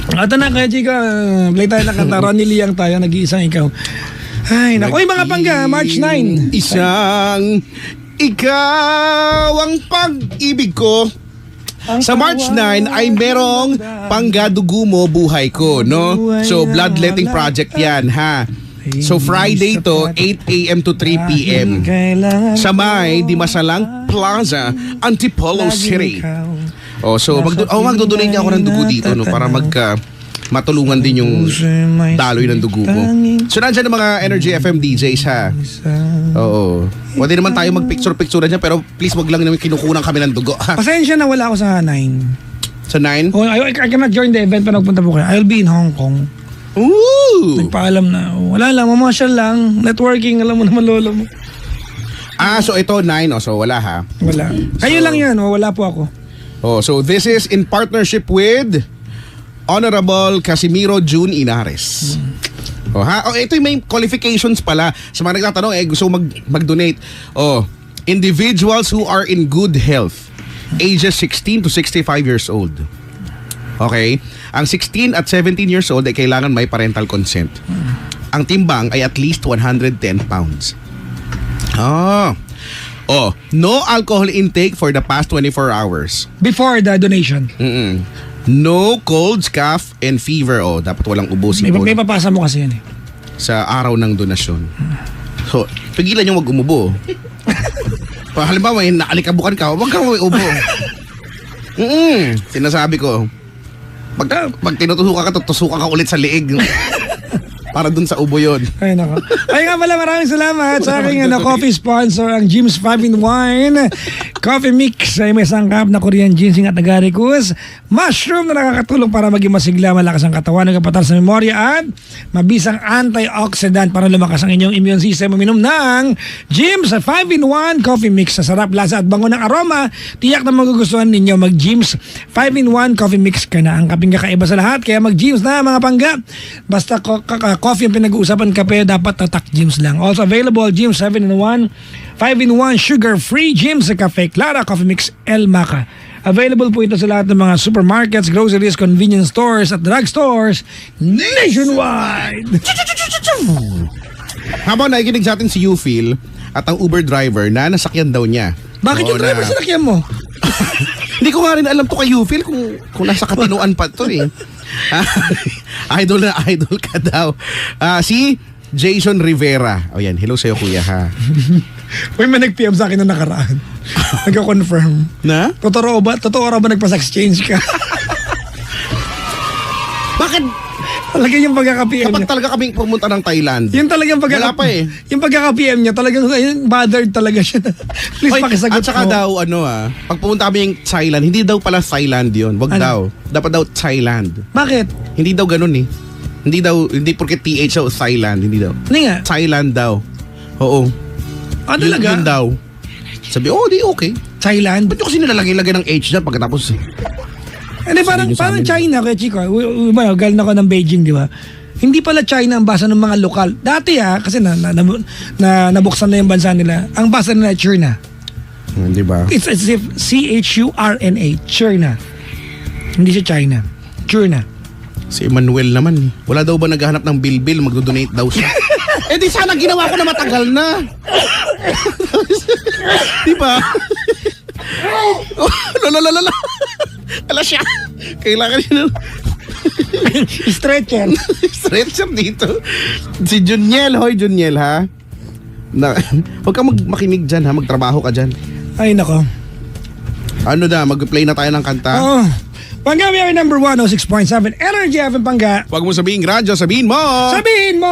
Ito na, kaya chika, play tayo ng kanta. Ronnie Liang tayo, nag-iisang ikaw. Ay, naku, mga pangga, March 9. Isang ikaw ang pag-ibig ko. Sa March 9 ay merong Panggadugo Mo Buhay Ko, no? So, Bloodletting Project yan, ha? So, Friday to, 8 a.m. to 3 p.m. Sa may Dimasalang Plaza, Antipolo City. So, magdodonate ako ng dugo dito, no? Para matulungan din yung daloy ng dugo ko. So, nandiyan ang mga Energy FM DJs, ha? Oo. Pwede naman tayo mag-picture-picture dyan, pero please wag lang namin kinukunan kami ng dugo, ha? Pasensya na wala ako sa 9. Sa 9? Oh, I cannot join the event pa nagpunta po kayo. I'll be in Hong Kong. Ooh! Nagpaalam na. Wala lang, mamasyal lang. Networking, alam mo naman lolo mo. So ito 9. So wala ha. Wala. Kayo lang yan, wala po ako. So this is in partnership with Honorable Casimiro June Inares. Ito yung may qualifications pala. Sa mga nagtatanong, gusto mag-donate. Individuals who are in good health, ages 16 to 65 years old. Okay? Ang 16 at 17 years old ay kailangan may parental consent. Ang timbang ay at least 110 pounds. No alcohol intake for the past 24 hours. Before the donation. No colds, cough, and fever. Dapat walang ubo May papasa mo kasi yan eh. sa araw ng donasyon. So, pigilan yung wag umubo. Halimbawa, may nakalikabukan ka, wag kang may ubo. Sinasabi ko, pag tinutusukan ka, tutusukan ka ulit sa liig. Para dun sa ubo yun. Ay, nako. Ay nga pala, maraming salamat sa aking coffee sponsor, ang Jim's 5-in-1 Coffee Mix ay may sangkap na Korean ginseng at agaricus, mushroom na nakakatulong para maging masigla, malakas ang katawan, nagpapatal sa memorya at mabisang antioxidant para lumakas ang inyong immune system. Uminom ng Jim's 5-in-1 Coffee Mix. Sa sarap, lasa at bango ng aroma, tiyak na magugustuhan ninyo. Mag-Jim's 5-in-1 Coffee Mix ka na. Ang kaping kakaiba sa lahat, kaya mag-Jim's na mga pangga. Basta coffee ang pinag-uusapan, kape, dapat tatak Jim's lang. Also available, Jim's 7-in-1 5-in-1 sugar-free Jim's Cafe Clara Coffee Mix El Maca. Available po ito sa lahat ng mga supermarkets, groceries, convenience stores at drugstores nationwide. Habang nakikinig sa atin si Ufil at ang Uber driver na nasakyan daw niya. Bakit yung driver sinakyan mo? Hindi ko nga rin alam to kay Ufil kung nasa katinuan pa to eh. Idol na idol ka daw. Si Jason Rivera. Yan, hello sa'yo kuya ha. May nag-PM sa akin na nakaraan. Nagka-confirm. Na? Totoo ba nagpa-sex change ka? Bakit? Talaga yung pagkaka-PM Kapag niya. talaga kaming pumunta ng Thailand. Yung talagang Wala pa eh. Yung pagkaka-PM niya, talagang bothered talaga siya. Please Oy, pakisagot at saka mo. daw pag pumunta kami yung Thailand, hindi daw pala Thailand yun. Wag Ano? daw. Dapat daw Thailand. Bakit? Hindi daw ganun eh. Hindi porque TH daw Thailand, hindi daw. Ano nga? Thailand daw. Oo. Talaga? Yun daw. Sabi, di okay. Thailand? Ba't nyo kasi nilalagay ng H dyan pagkatapos? Hindi, parang Sabihin nyo sa amin. China, kaya Chico. Galing ako ng Beijing, di ba? Hindi pala China ang basa ng mga lokal. Dati kasi nabuksan na yung bansa nila. Ang basa nila China. Di ba? It's as if C-H-U-R-N-A. China. Hindi siya China. China. Si Emmanuel naman. Wala daw ba naghahanap ng bill-bill? Magdo-donate daw siya. Di sana ginawa ko na matagal na. Di ba? Lala. Ala siya. Kailangan niya Stretcher. stretcher dito. Si Juniel. Hoy, Juniel ha. Huwag ka makinig dyan ha. Magtrabaho ka dyan. Ay, nako. Mag-play na tayo ng kanta. Oo. Pangga, we are number 106.7 Energy FM Pangga. Huwag mo sabihin radyo, sabihin mo. Sabihin mo!